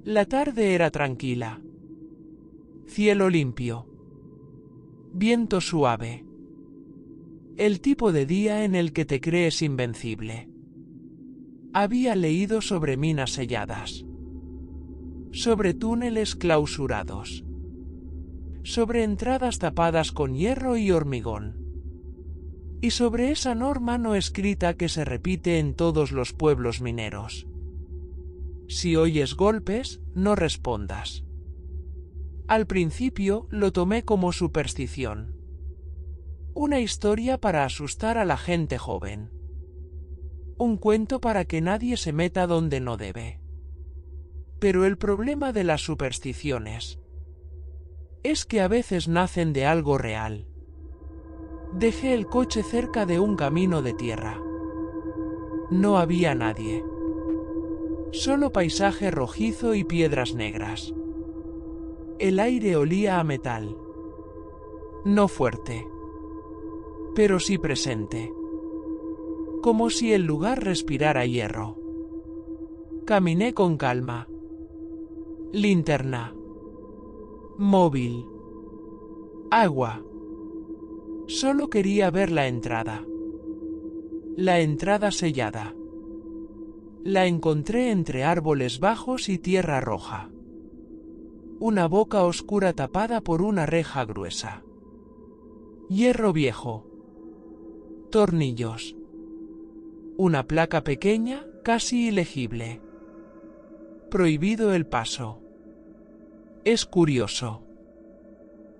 La tarde era tranquila. Cielo limpio. Viento suave. El tipo de día en el que te crees invencible. Había leído sobre minas selladas. Sobre túneles clausurados. Sobre entradas tapadas con hierro y hormigón. Y sobre esa norma no escrita que se repite en todos los pueblos mineros. Si oyes golpes, no respondas. Al principio lo tomé como superstición. Una historia para asustar a la gente joven. Un cuento para que nadie se meta donde no debe. Pero el problema de las supersticiones es que a veces nacen de algo real. Dejé el coche cerca de un camino de tierra. No había nadie. Solo paisaje rojizo y piedras negras. El aire olía a metal. No fuerte, pero sí presente. Como si el lugar respirara hierro. Caminé con calma. Linterna. Móvil. Agua. Solo quería ver la entrada. La entrada sellada. La encontré entre árboles bajos y tierra roja. Una boca oscura tapada por una reja gruesa. Hierro viejo. Tornillos. Una placa pequeña, casi ilegible. Prohibido el paso. Es curioso.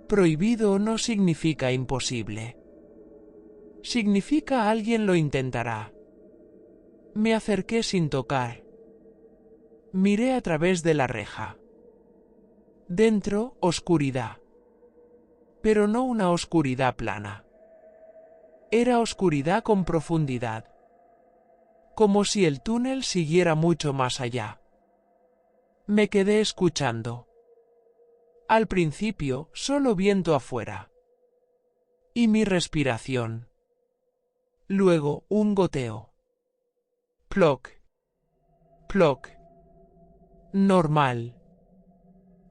Prohibido no significa imposible. Significa alguien lo intentará. Me acerqué sin tocar. Miré a través de la reja. Dentro, oscuridad. Pero no una oscuridad plana. Era oscuridad con profundidad. Como si el túnel siguiera mucho más allá. Me quedé escuchando. Al principio, solo viento afuera. Y mi respiración. Luego, un goteo. Ploc. Ploc. Normal.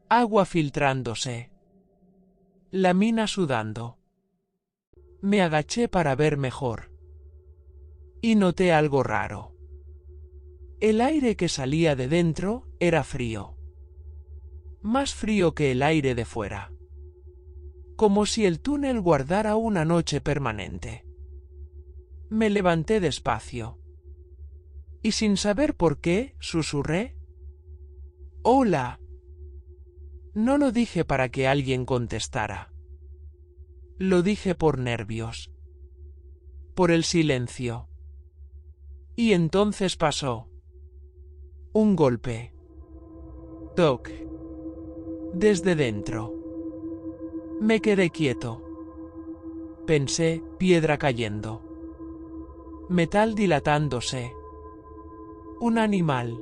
Agua filtrándose. La mina sudando. Me agaché para ver mejor. Y noté algo raro. El aire que salía de dentro era frío. Más frío que el aire de fuera. Como si el túnel guardara una noche permanente. Me levanté despacio. Y sin saber por qué, susurré. ¡Hola! No lo dije para que alguien contestara. Lo dije por nervios. Por el silencio. Y entonces pasó. Un golpe. Toc. Desde dentro. Me quedé quieto. Pensé, piedra cayendo. Metal dilatándose. Un animal.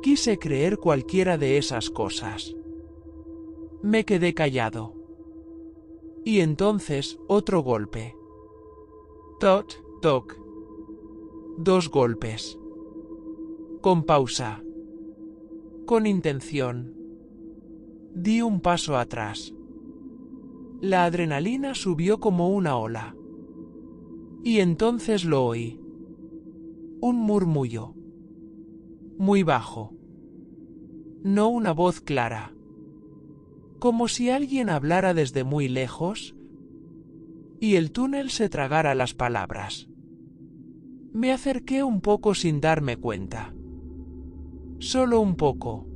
Quise creer cualquiera de esas cosas. Me quedé callado. Y entonces, otro golpe. Tot, toc. 2 golpes. Con pausa. Con intención. Di un paso atrás. La adrenalina subió como una ola. Y entonces lo oí. Un murmullo. Muy bajo. No una voz clara. Como si alguien hablara desde muy lejos, y el túnel se tragara las palabras. Me acerqué un poco sin darme cuenta. Solo un poco.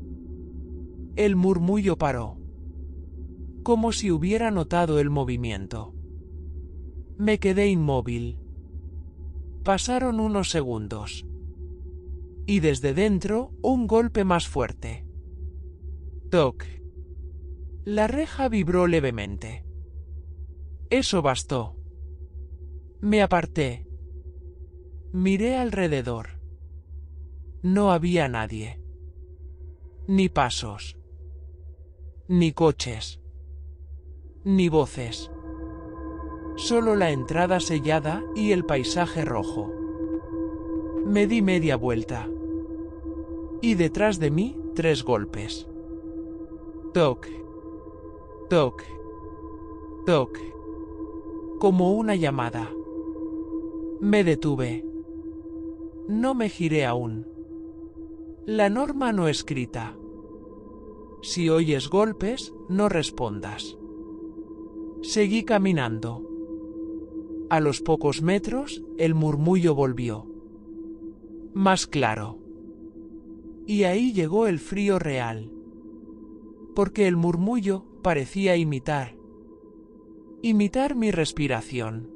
El murmullo paró. Como si hubiera notado el movimiento. Me quedé inmóvil. Pasaron unos segundos. Y desde dentro, un golpe más fuerte. Toc. La reja vibró levemente. Eso bastó. Me aparté. Miré alrededor. No había nadie. Ni pasos. Ni coches. Ni voces. Solo la entrada sellada y el paisaje rojo. Me di media vuelta. Y detrás de mí, 3 golpes. Toc. Toc. Toc. Como una llamada. Me detuve. No me giré aún. La norma no escrita. Si oyes golpes, no respondas. Seguí caminando. A los pocos metros, el murmullo volvió. Más claro. Y ahí llegó el frío real. Porque el murmullo parecía imitar mi respiración.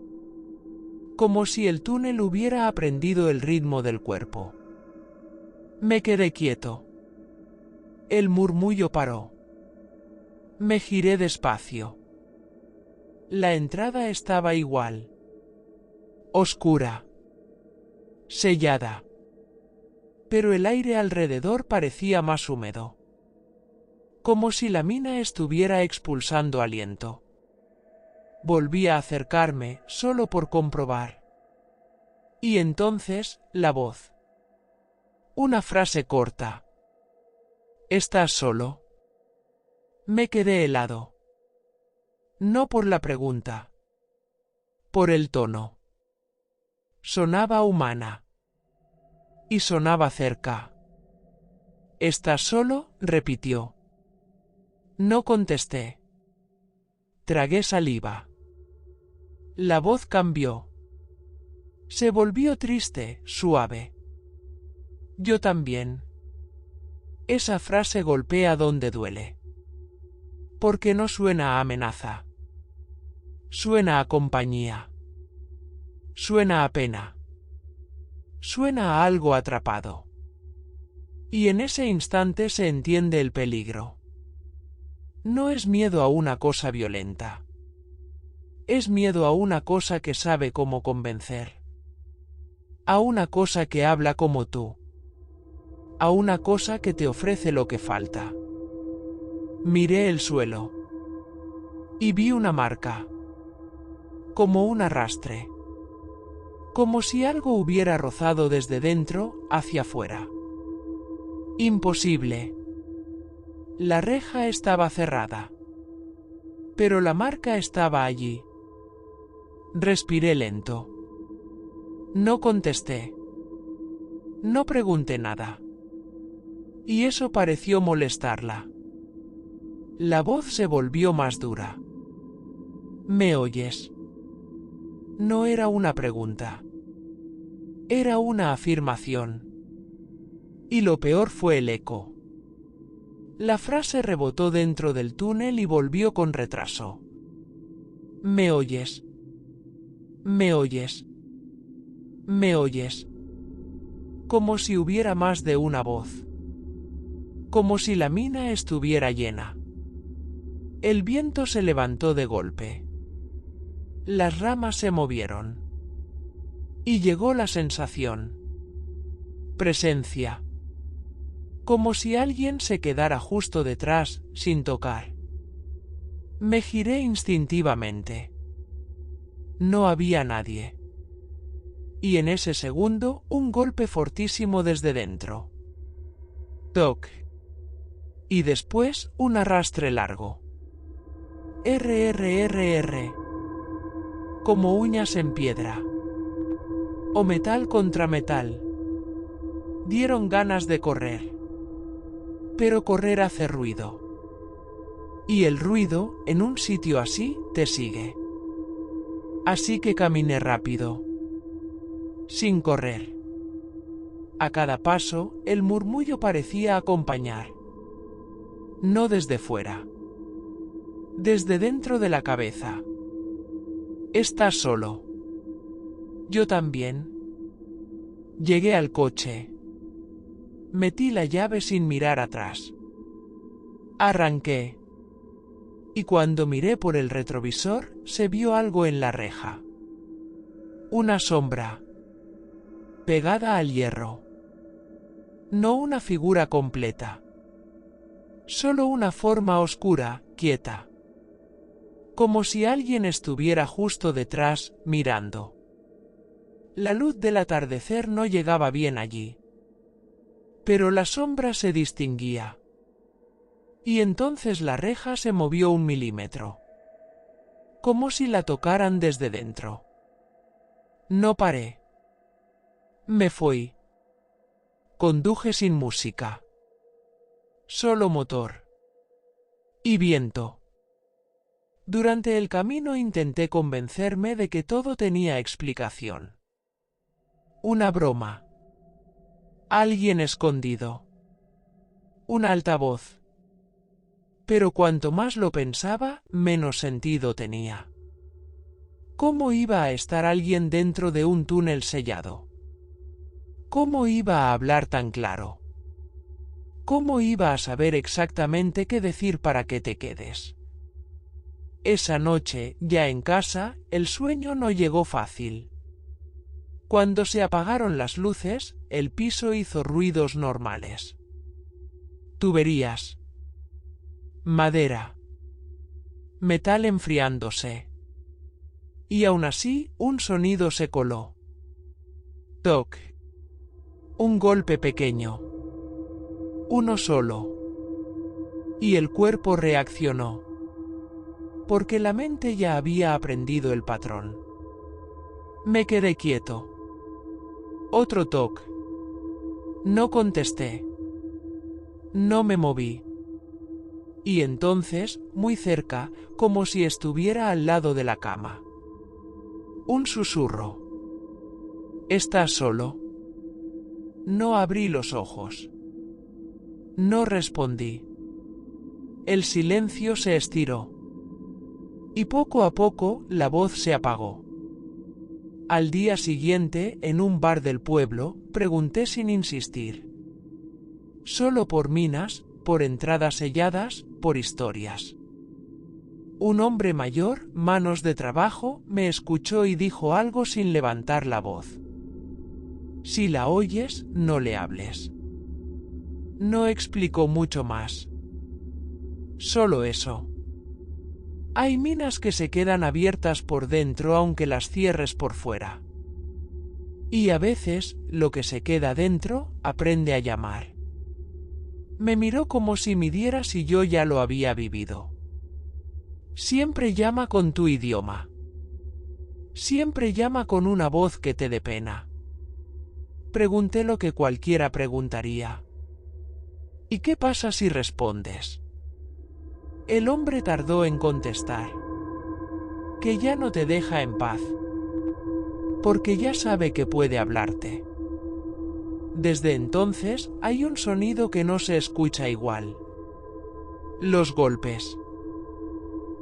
Como si el túnel hubiera aprendido el ritmo del cuerpo. Me quedé quieto. El murmullo paró. Me giré despacio. La entrada estaba igual. Oscura. Sellada. Pero el aire alrededor parecía más húmedo. Como si la mina estuviera expulsando aliento. Volví a acercarme, solo por comprobar. Y entonces, la voz. Una frase corta. ¿Estás solo? Me quedé helado. No por la pregunta. Por el tono. Sonaba humana. Y sonaba cerca. ¿Estás solo?, repitió. No contesté. Tragué saliva. La voz cambió. Se volvió triste, suave. Yo también. Esa frase golpea donde duele. Porque no suena a amenaza. Suena a compañía. Suena a pena. Suena a algo atrapado. Y en ese instante se entiende el peligro. No es miedo a una cosa violenta. Es miedo a una cosa que sabe cómo convencer. A una cosa que habla como tú. A una cosa que te ofrece lo que falta. Miré el suelo. Y vi una marca. Como un arrastre. Como si algo hubiera rozado desde dentro hacia afuera. Imposible. La reja estaba cerrada. Pero la marca estaba allí. Respiré lento. No contesté. No pregunté nada. Y eso pareció molestarla. La voz se volvió más dura. ¿Me oyes? No era una pregunta. Era una afirmación. Y lo peor fue el eco. La frase rebotó dentro del túnel y volvió con retraso. ¿Me oyes? ¿Me oyes? ¿Me oyes? Como si hubiera más de una voz. Como si la mina estuviera llena. El viento se levantó de golpe. Las ramas se movieron. Y llegó la sensación. Presencia. Como si alguien se quedara justo detrás, sin tocar. Me giré instintivamente. No había nadie. Y en ese segundo, un golpe fortísimo desde dentro. Toc. Y después, un arrastre largo. RRRR. Como uñas en piedra. o metal contra metal. Dieron ganas de correr. Pero correr hace ruido. Y el ruido, en un sitio así, te sigue. Así que caminé rápido. Sin correr. A cada paso, el murmullo parecía acompañar. No desde fuera. Desde dentro de la cabeza. Estás solo. Yo también. Llegué al coche. Metí la llave sin mirar atrás. Arranqué. Y cuando miré por el retrovisor, se vio algo en la reja. Una sombra. Pegada al hierro. No una figura completa. Solo una forma oscura, quieta. Como si alguien estuviera justo detrás, mirando. La luz del atardecer no llegaba bien allí. Pero la sombra se distinguía. Y entonces la reja se movió 1 milímetro. Como si la tocaran desde dentro. No paré. Me fui. Conduje sin música. Solo motor. Y viento. Durante el camino intenté convencerme de que todo tenía explicación. Una broma. Alguien escondido. Un altavoz. Pero cuanto más lo pensaba, menos sentido tenía. ¿Cómo iba a estar alguien dentro de un túnel sellado? ¿Cómo iba a hablar tan claro? ¿Cómo iba a saber exactamente qué decir para que te quedes? Esa noche, ya en casa, el sueño no llegó fácil. Cuando se apagaron las luces, el piso hizo ruidos normales. Tuberías. Madera. Metal enfriándose. Y aún así, un sonido se coló. Toc. Un golpe pequeño. Uno solo. Y el cuerpo reaccionó. Porque la mente ya había aprendido el patrón. Me quedé quieto. Otro toc. No contesté. No me moví. Y entonces, muy cerca, como si estuviera al lado de la cama. Un susurro. ¿Estás solo? No abrí los ojos. No respondí. El silencio se estiró. Y poco a poco, la voz se apagó. Al día siguiente, en un bar del pueblo, pregunté sin insistir. Solo por minas, por entradas selladas, por historias. Un hombre mayor, manos de trabajo, me escuchó y dijo algo sin levantar la voz. Si la oyes, no le hables. No explicó mucho más. Solo eso. Hay minas que se quedan abiertas por dentro aunque las cierres por fuera. Y a veces, lo que se queda dentro, aprende a llamar. Me miró como si midiera si yo ya lo había vivido. Siempre llama con tu idioma. Siempre llama con una voz que te dé pena. Pregunté lo que cualquiera preguntaría. ¿Y qué pasa si respondes? El hombre tardó en contestar. Que ya no te deja en paz. Porque ya sabe que puede hablarte. Desde entonces, hay un sonido que no se escucha igual. Los golpes.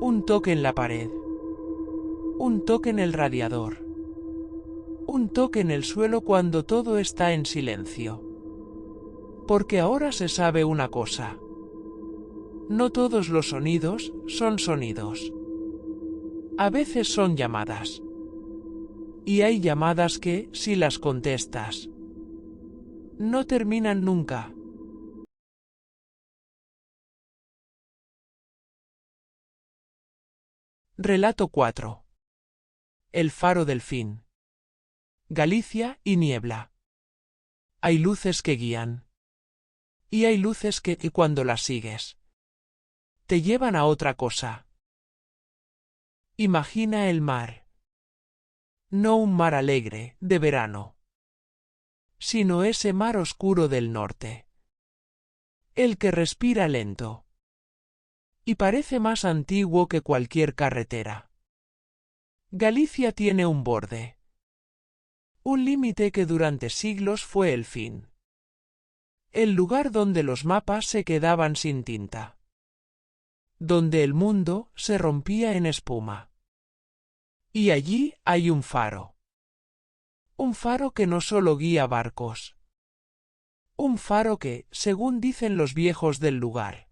Un toque en la pared. Un toque en el radiador. Un toque en el suelo cuando todo está en silencio. Porque ahora se sabe una cosa. No todos los sonidos son sonidos. A veces son llamadas. Y hay llamadas que, si las contestas, no terminan nunca. Relato 4. El faro del fin. Galicia y niebla. Hay luces que guían. Y hay luces que, cuando las sigues, te llevan a otra cosa. Imagina el mar. No un mar alegre, de verano, sino ese mar oscuro del norte. El que respira lento. Y parece más antiguo que cualquier carretera. Galicia tiene un borde. Un límite que durante siglos fue el fin. El lugar donde los mapas se quedaban sin tinta. Donde el mundo se rompía en espuma. Y allí hay un faro. Un faro que no solo guía barcos. Un faro que, según dicen los viejos del lugar,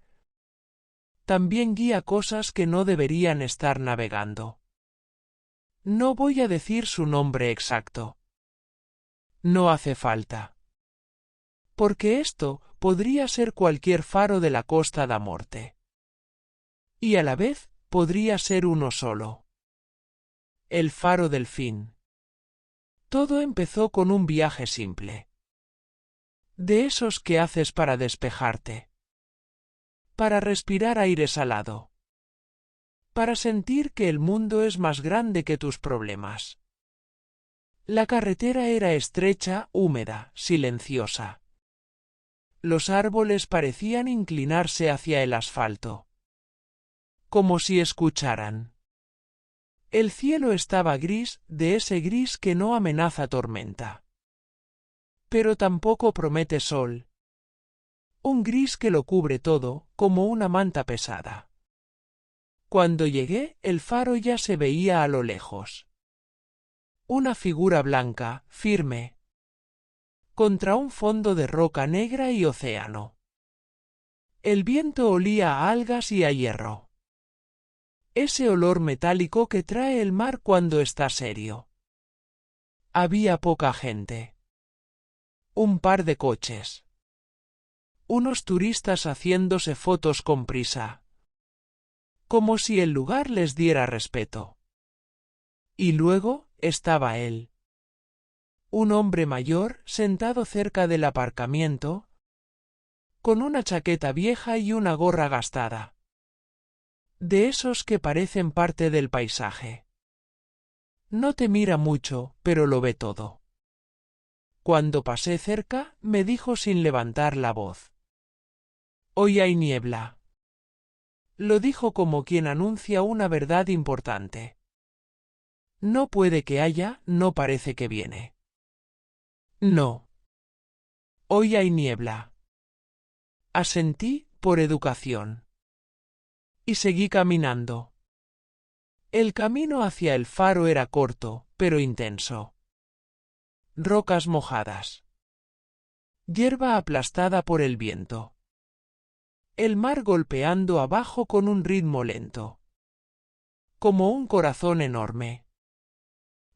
también guía cosas que no deberían estar navegando. No voy a decir su nombre exacto. No hace falta. Porque esto podría ser cualquier faro de la Costa da Morte. Y a la vez podría ser uno solo. El faro del fin. Todo empezó con un viaje simple. De esos que haces para despejarte. Para respirar aire salado. Para sentir que el mundo es más grande que tus problemas. La carretera era estrecha, húmeda, silenciosa. Los árboles parecían inclinarse hacia el asfalto. Como si escucharan. El cielo estaba gris, de ese gris que no amenaza tormenta. Pero tampoco promete sol. Un gris que lo cubre todo, como una manta pesada. Cuando llegué, el faro ya se veía a lo lejos. Una figura blanca, firme. Contra un fondo de roca negra y océano. El viento olía a algas y a hierro. Ese olor metálico que trae el mar cuando está serio. Había poca gente. Un par de coches. Unos turistas haciéndose fotos con prisa. Como si el lugar les diera respeto. Y luego estaba él. Un hombre mayor sentado cerca del aparcamiento, con una chaqueta vieja y una gorra gastada. De esos que parecen parte del paisaje. No te mira mucho, pero lo ve todo. Cuando pasé cerca, me dijo sin levantar la voz. Hoy hay niebla. Lo dijo como quien anuncia una verdad importante. No puede que haya, no parece que viene. No. Hoy hay niebla. Asentí, por educación. Y seguí caminando. El camino hacia el faro era corto, pero intenso. Rocas mojadas. Hierba aplastada por el viento. El mar golpeando abajo con un ritmo lento. Como un corazón enorme.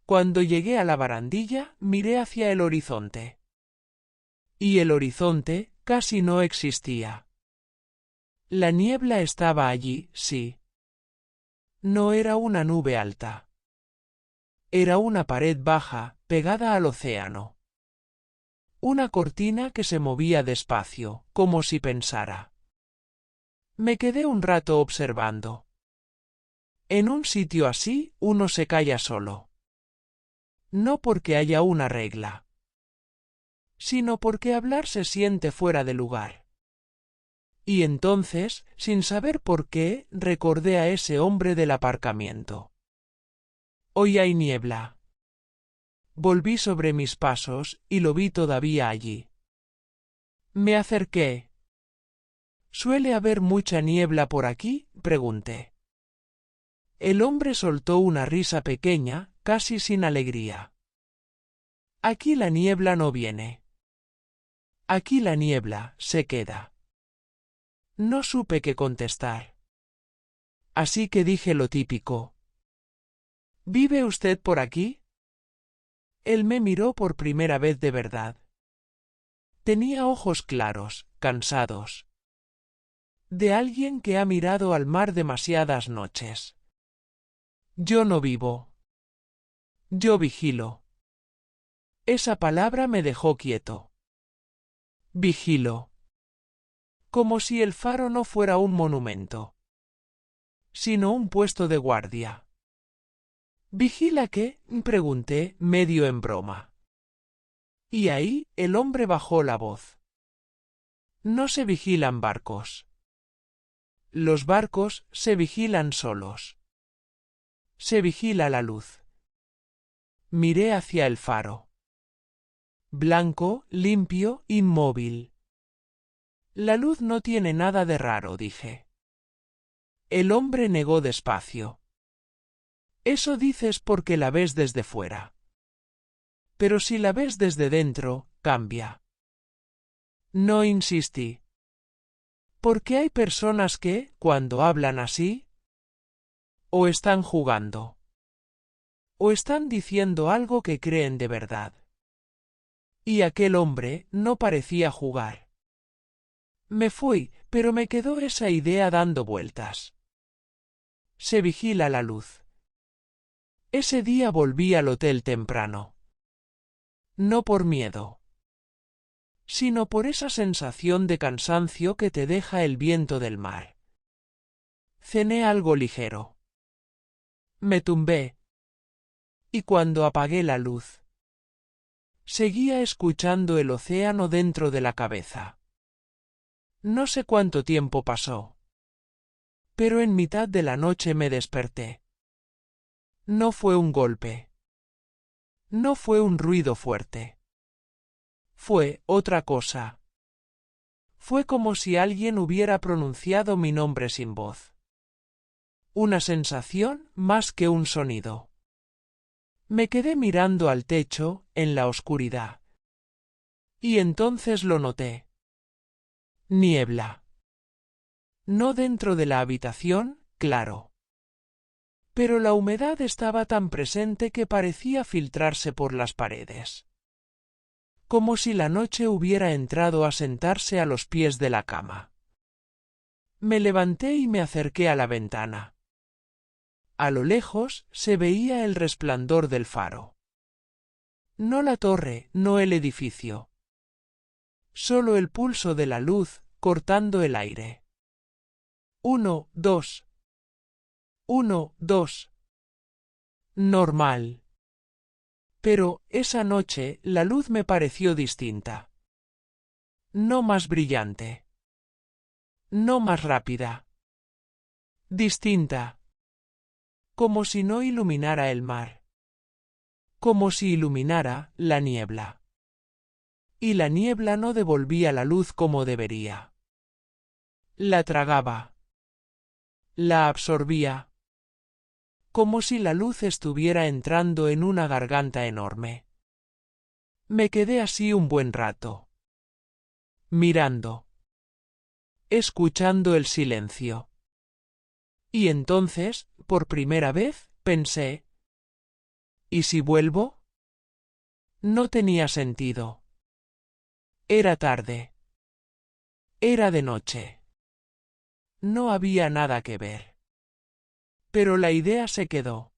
Cuando llegué a la barandilla, miré hacia el horizonte. Y el horizonte casi no existía. La niebla estaba allí, sí. No era una nube alta. Era una pared baja, pegada al océano. Una cortina que se movía despacio, como si pensara. Me quedé un rato observando. En un sitio así, uno se calla solo. No porque haya una regla, sino porque hablar se siente fuera de lugar. Y entonces, sin saber por qué, recordé a ese hombre del aparcamiento. Hoy hay niebla. Volví sobre mis pasos y lo vi todavía allí. Me acerqué. ¿Suele haber mucha niebla por aquí?, pregunté. El hombre soltó una risa pequeña, casi sin alegría. Aquí la niebla no viene. Aquí la niebla se queda. No supe qué contestar. Así que dije lo típico. ¿Vive usted por aquí? Él me miró por primera vez de verdad. Tenía ojos claros, cansados. De alguien que ha mirado al mar demasiadas noches. Yo no vivo. Yo vigilo. Esa palabra me dejó quieto. Vigilo. Como si el faro no fuera un monumento, sino un puesto de guardia. ¿Vigila qué? Pregunté, medio en broma. Y ahí, el hombre bajó la voz. No se vigilan barcos. Los barcos se vigilan solos. Se vigila la luz. Miré hacia el faro. Blanco, limpio, inmóvil. La luz no tiene nada de raro, dije. El hombre negó despacio. Eso dices porque la ves desde fuera. Pero si la ves desde dentro, cambia. No insistí. Porque hay personas que, cuando hablan así, o están jugando, o están diciendo algo que creen de verdad. Y aquel hombre no parecía jugar. Me fui, pero me quedó esa idea dando vueltas. Se vigila la luz. Ese día volví al hotel temprano. No por miedo, sino por esa sensación de cansancio que te deja el viento del mar. Cené algo ligero. Me tumbé. Y cuando apagué la luz, seguía escuchando el océano dentro de la cabeza. No sé cuánto tiempo pasó, pero en mitad de la noche me desperté. No fue un golpe. No fue un ruido fuerte. Fue otra cosa. Fue como si alguien hubiera pronunciado mi nombre sin voz. Una sensación más que un sonido. Me quedé mirando al techo, en la oscuridad. Y entonces lo noté. Niebla. No dentro de la habitación, claro. Pero la humedad estaba tan presente que parecía filtrarse por las paredes. Como si la noche hubiera entrado a sentarse a los pies de la cama. Me levanté y me acerqué a la ventana. A lo lejos se veía el resplandor del faro. No la torre, no el edificio. Solo el pulso de la luz, cortando el aire. 1, 2. 1, 2. Normal. Pero, esa noche, la luz me pareció distinta. No más brillante. No más rápida. Distinta. Como si no iluminara el mar. Como si iluminara la niebla. Y la niebla no devolvía la luz como debería. La tragaba. La absorbía. Como si la luz estuviera entrando en una garganta enorme. Me quedé así un buen rato. Mirando. Escuchando el silencio. Y entonces, por primera vez, pensé: ¿y si vuelvo? No tenía sentido. Era tarde. Era de noche. No había nada que ver. Pero la idea se quedó.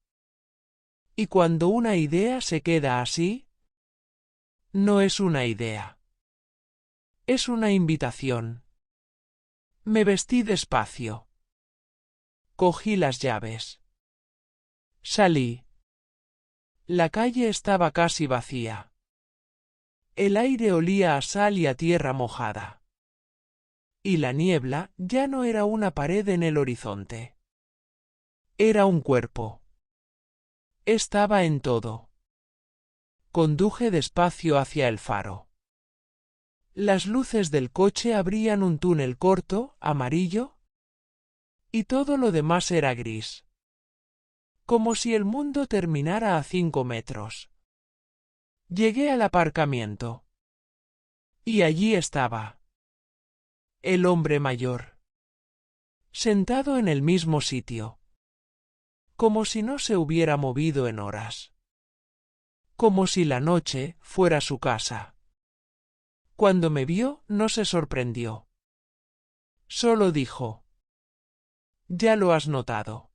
Y cuando una idea se queda así, no es una idea. Es una invitación. Me vestí despacio. Cogí las llaves. Salí. La calle estaba casi vacía. El aire olía a sal y a tierra mojada. Y la niebla ya no era una pared en el horizonte. Era un cuerpo. Estaba en todo. Conduje despacio hacia el faro. Las luces del coche abrían un túnel corto, amarillo, y todo lo demás era gris. Como si el mundo terminara a 5 metros. Llegué al aparcamiento. Y allí estaba. El hombre mayor. Sentado en el mismo sitio. Como si no se hubiera movido en horas. Como si la noche fuera su casa. Cuando me vio, no se sorprendió. Solo dijo: «¿Ya lo has notado?».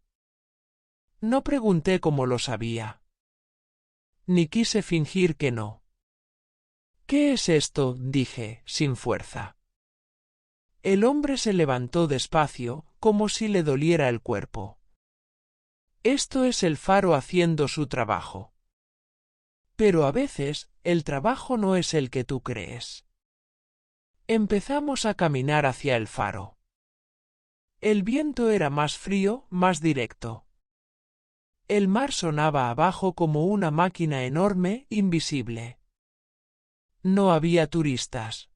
No pregunté cómo lo sabía. Ni quise fingir que no. «¿Qué es esto?», dije, sin fuerza. El hombre se levantó despacio, como si le doliera el cuerpo. Esto es el faro haciendo su trabajo. Pero a veces, el trabajo no es el que tú crees. Empezamos a caminar hacia el faro. El viento era más frío, más directo. El mar sonaba abajo como una máquina enorme, invisible. No había turistas.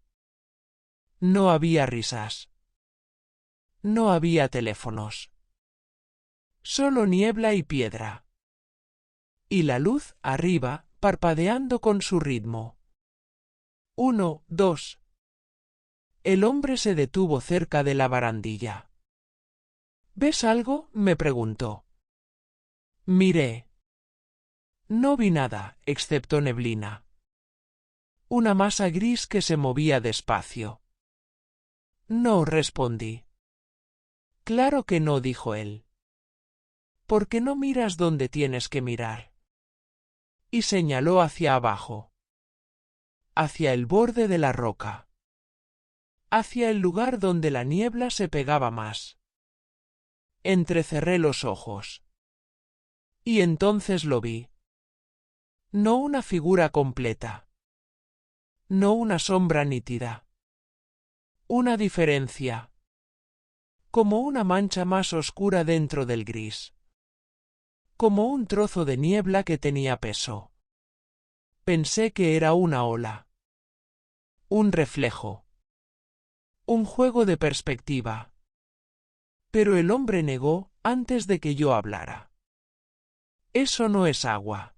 No había risas. No había teléfonos. Solo niebla y piedra. Y la luz, arriba, parpadeando con su ritmo. 1, 2. El hombre se detuvo cerca de la barandilla. ¿Ves algo?, me preguntó. Miré. No vi nada, excepto neblina. Una masa gris que se movía despacio. No, respondí. Claro que no, dijo él. ¿Por qué no miras donde tienes que mirar? Y señaló hacia abajo. Hacia el borde de la roca. Hacia el lugar donde la niebla se pegaba más. Entrecerré los ojos. Y entonces lo vi. No una figura completa. No una sombra nítida. Una diferencia. Como una mancha más oscura dentro del gris. Como un trozo de niebla que tenía peso. Pensé que era una ola. Un reflejo. Un juego de perspectiva. Pero el hombre negó antes de que yo hablara. Eso no es agua.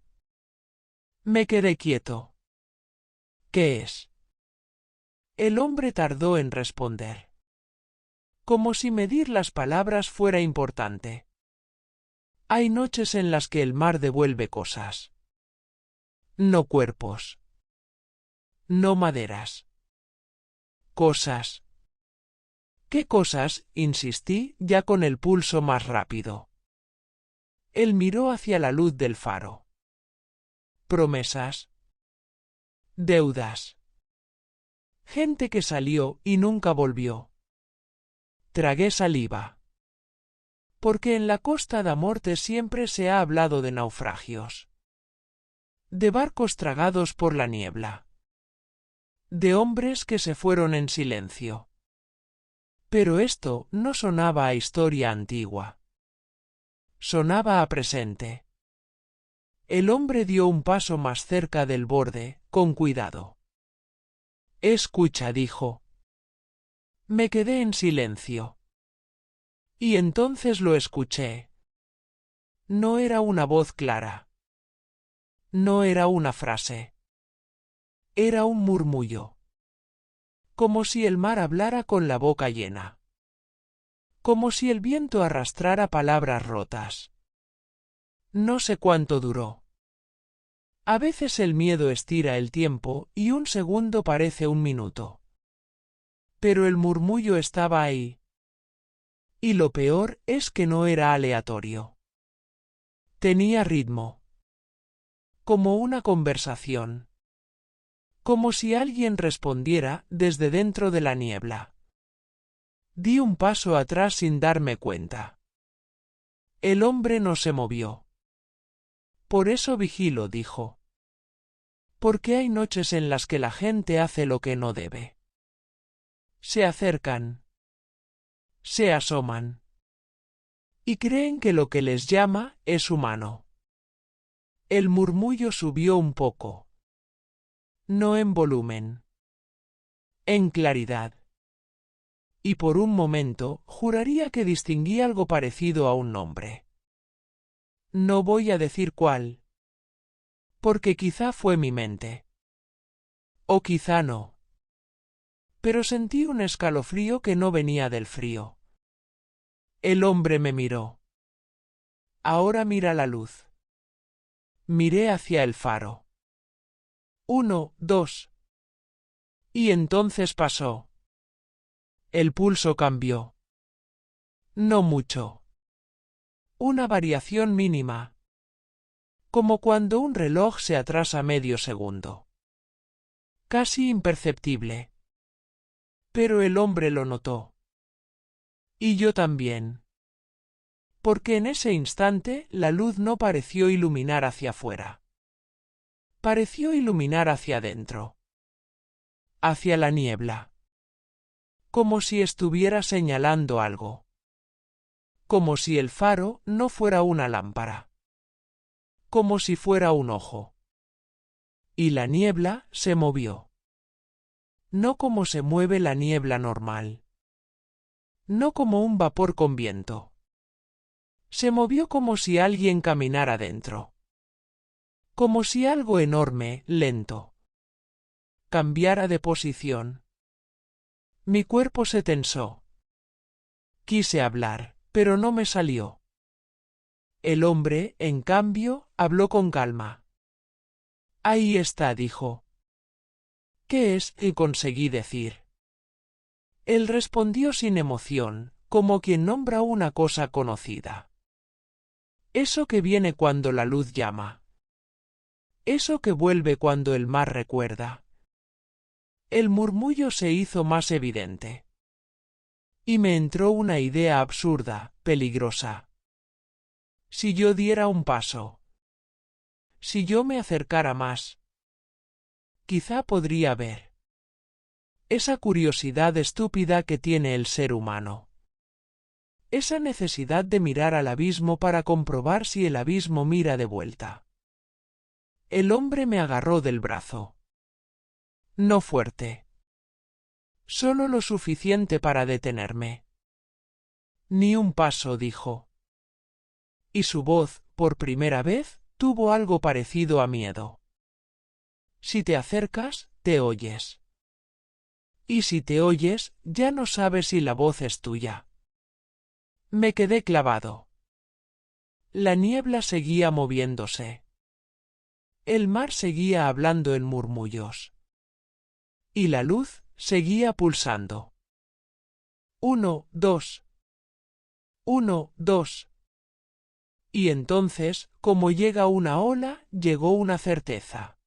Me quedé quieto. ¿Qué es? El hombre tardó en responder. Como si medir las palabras fuera importante. Hay noches en las que el mar devuelve cosas. No cuerpos. No maderas. Cosas. ¿Qué cosas?, insistí, ya con el pulso más rápido. Él miró hacia la luz del faro. Promesas. Deudas. Gente que salió y nunca volvió. Tragué saliva. Porque en la Costa da Morte siempre se ha hablado de naufragios. De barcos tragados por la niebla. De hombres que se fueron en silencio. Pero esto no sonaba a historia antigua. Sonaba a presente. El hombre dio un paso más cerca del borde, con cuidado. Escucha, dijo. Me quedé en silencio. Y entonces lo escuché. No era una voz clara. No era una frase. Era un murmullo. Como si el mar hablara con la boca llena. Como si el viento arrastrara palabras rotas. No sé cuánto duró. A veces el miedo estira el tiempo y un segundo parece un minuto. Pero el murmullo estaba ahí. Y lo peor es que no era aleatorio. Tenía ritmo. Como una conversación. Como si alguien respondiera desde dentro de la niebla. Di un paso atrás sin darme cuenta. El hombre no se movió. Por eso vigilo, dijo. Porque hay noches en las que la gente hace lo que no debe. Se acercan. Se asoman. Y creen que lo que les llama es humano. El murmullo subió un poco. No en volumen. En claridad. Y por un momento juraría que distinguí algo parecido a un nombre. No voy a decir cuál. Porque quizá fue mi mente. O quizá no. Pero sentí un escalofrío que no venía del frío. El hombre me miró. Ahora mira la luz. Miré hacia el faro. 1, 2. Y entonces pasó. El pulso cambió. No mucho. Una variación mínima. Como cuando un reloj se atrasa medio segundo. Casi imperceptible. Pero el hombre lo notó. Y yo también. porque en ese instante la luz no pareció iluminar hacia afuera. Pareció iluminar hacia adentro. Hacia la niebla. Como si estuviera señalando algo. Como si el faro no fuera una lámpara. Como si fuera un ojo. Y la niebla se movió. No como se mueve la niebla normal. No como un vapor con viento. Se movió como si alguien caminara dentro. Como si algo enorme, lento, cambiara de posición. Mi cuerpo se tensó. Quise hablar, pero no me salió. El hombre, en cambio, habló con calma. Ahí está, dijo. ¿Qué es? Y conseguí decir. Él respondió sin emoción, como quien nombra una cosa conocida. Eso que viene cuando la luz llama. Eso que vuelve cuando el mar recuerda. El murmullo se hizo más evidente. Y me entró una idea absurda, peligrosa. Si yo diera un paso. Si yo me acercara más. Quizá podría ver. Esa curiosidad estúpida que tiene el ser humano. Esa necesidad de mirar al abismo para comprobar si el abismo mira de vuelta. El hombre me agarró del brazo. No fuerte. Solo lo suficiente para detenerme. Ni un paso, dijo. Y su voz, por primera vez, tuvo algo parecido a miedo. Si te acercas, te oyes. Y si te oyes, ya no sabes si la voz es tuya. Me quedé clavado. La niebla seguía moviéndose. El mar seguía hablando en murmullos. Y la luz seguía pulsando. 1, 2. 1, 2. Y entonces, como llega una ola, llegó una certeza.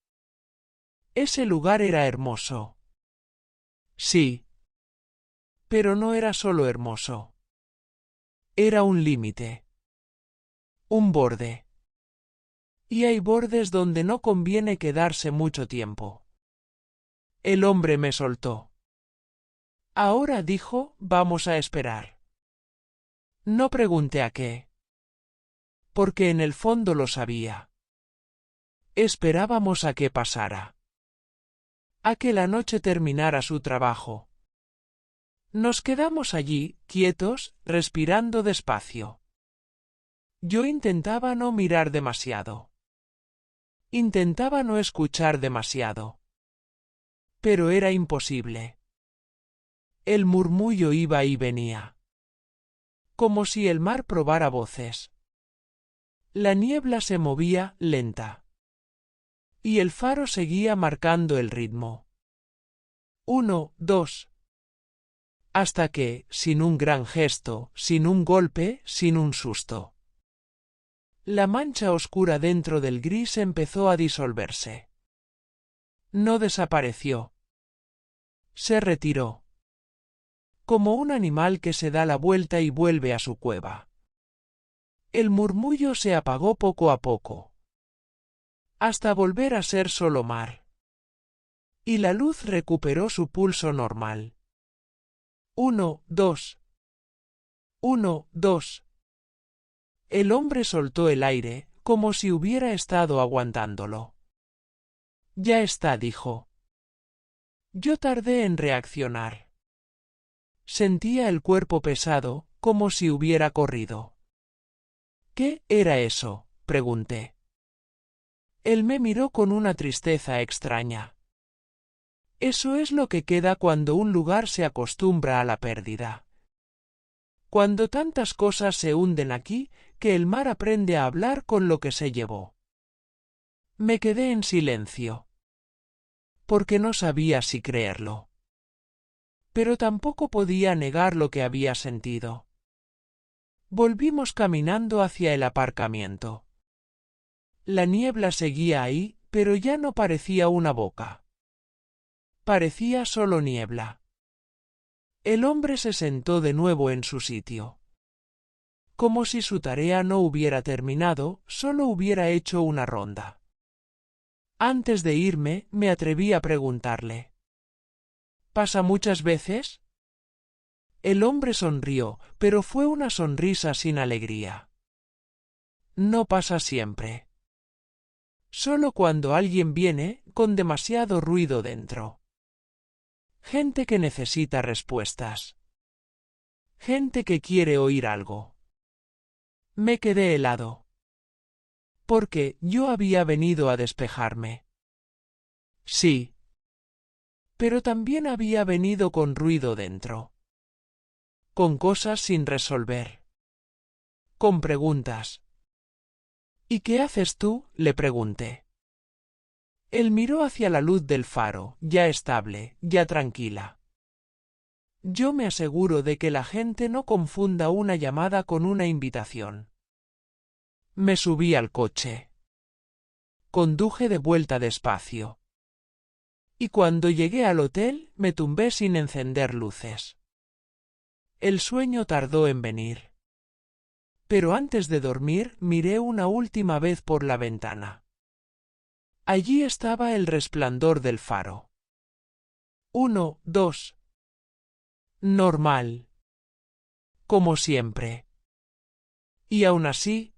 Ese lugar era hermoso. Sí. Pero no era solo hermoso. Era un límite. Un borde. Y hay bordes donde no conviene quedarse mucho tiempo. El hombre me soltó. Ahora, dijo, vamos a esperar. No pregunté a qué. Porque en el fondo lo sabía. Esperábamos a que pasara. A que la noche terminara su trabajo. Nos quedamos allí, quietos, respirando despacio. Yo intentaba no mirar demasiado. Intentaba no escuchar demasiado. Pero era imposible. El murmullo iba y venía. Como si el mar probara voces. La niebla se movía, lenta. Y el faro seguía marcando el ritmo. 1, 2. Hasta que, sin un gran gesto, sin un golpe, sin un susto, la mancha oscura dentro del gris empezó a disolverse. No desapareció. Se retiró. Como un animal que se da la vuelta y vuelve a su cueva. El murmullo se apagó poco a poco. Hasta volver a ser solo mar. Y la luz recuperó su pulso normal. 1, 2. 1, 2. El hombre soltó el aire, como si hubiera estado aguantándolo. Ya está, dijo. Yo tardé en reaccionar. Sentía el cuerpo pesado, como si hubiera corrido. ¿Qué era eso?, pregunté. Él me miró con una tristeza extraña. Eso es lo que queda cuando un lugar se acostumbra a la pérdida. Cuando tantas cosas se hunden aquí, que el mar aprende a hablar con lo que se llevó. Me quedé en silencio. Porque no sabía si creerlo. Pero tampoco podía negar lo que había sentido. Volvimos caminando hacia el aparcamiento. La niebla seguía ahí, pero ya no parecía una boca. Parecía solo niebla. El hombre se sentó de nuevo en su sitio. como si su tarea no hubiera terminado, solo hubiera hecho una ronda. Antes de irme, me atreví a preguntarle: ¿pasa muchas veces? El hombre sonrió, pero fue una sonrisa sin alegría. No pasa siempre. Solo cuando alguien viene, con demasiado ruido dentro. Gente que necesita respuestas. Gente que quiere oír algo. Me quedé helado. Porque yo había venido a despejarme. Sí. Pero también había venido con ruido dentro. Con cosas sin resolver. Con preguntas. ¿Y qué haces tú?, le pregunté. Él miró hacia la luz del faro, ya estable, ya tranquila. Yo me aseguro de que la gente no confunda una llamada con una invitación. Me subí al coche. Conduje de vuelta despacio. Y cuando llegué al hotel, me tumbé sin encender luces. El sueño tardó en venir. Pero antes de dormir, miré una última vez por la ventana. Allí estaba el resplandor del faro. 1, 2. Normal. Como siempre. Y aún así,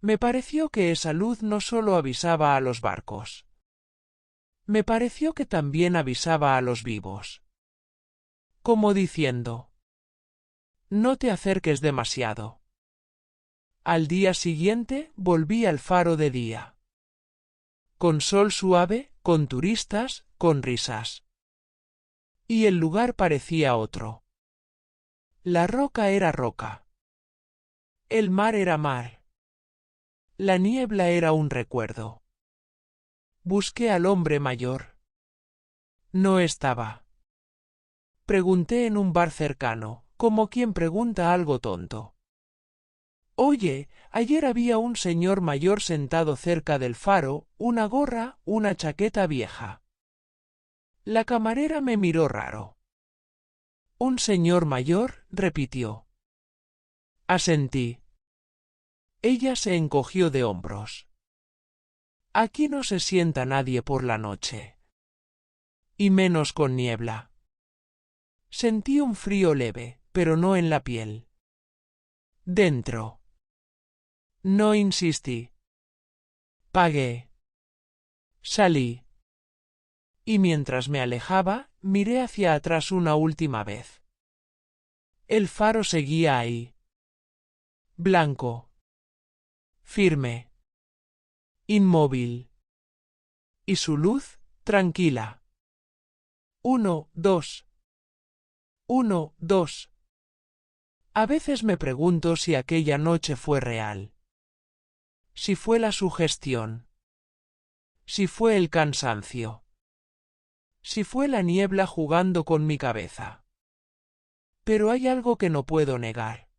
me pareció que esa luz no solo avisaba a los barcos. Me pareció que también avisaba a los vivos. Como diciendo: no te acerques demasiado. Al día siguiente volví al faro de día. Con sol suave, con turistas, con risas. Y el lugar parecía otro. La roca era roca. El mar era mar. La niebla era un recuerdo. Busqué al hombre mayor. No estaba. Pregunté en un bar cercano, como quien pregunta algo tonto. Oye, ayer había un señor mayor sentado cerca del faro, una gorra, una chaqueta vieja. La camarera me miró raro. ¿Un señor mayor?, repitió. Asentí. Ella se encogió de hombros. Aquí no se sienta nadie por la noche. Y menos con niebla. Sentí un frío leve, pero no en la piel. Dentro. No insistí. Pagué. Salí. Y mientras me alejaba, miré hacia atrás una última vez. El faro seguía ahí. Blanco. Firme. Inmóvil. Y su luz, tranquila. 1, 2. 1, 2. A veces me pregunto si aquella noche fue real. Si fue la sugestión. Si fue el cansancio. Si fue la niebla jugando con mi cabeza. Pero hay algo que no puedo negar.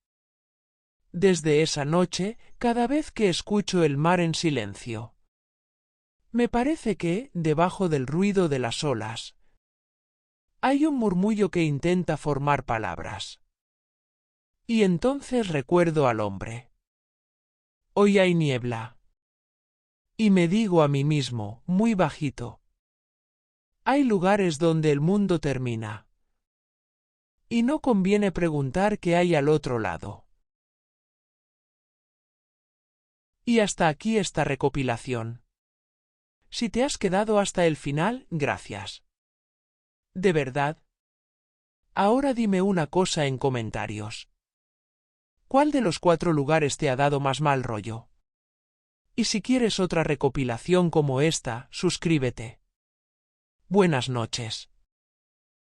Desde esa noche, cada vez que escucho el mar en silencio, me parece que, debajo del ruido de las olas, hay un murmullo que intenta formar palabras. Y entonces recuerdo al hombre. Hoy hay niebla. Y me digo a mí mismo, muy bajito: hay lugares donde el mundo termina. Y no conviene preguntar qué hay al otro lado. Y hasta aquí esta recopilación. Si te has quedado hasta el final, gracias. ¿De verdad? Ahora dime una cosa en comentarios. ¿Cuál de los 4 lugares te ha dado más mal rollo? Y si quieres otra recopilación como esta, suscríbete. Buenas noches.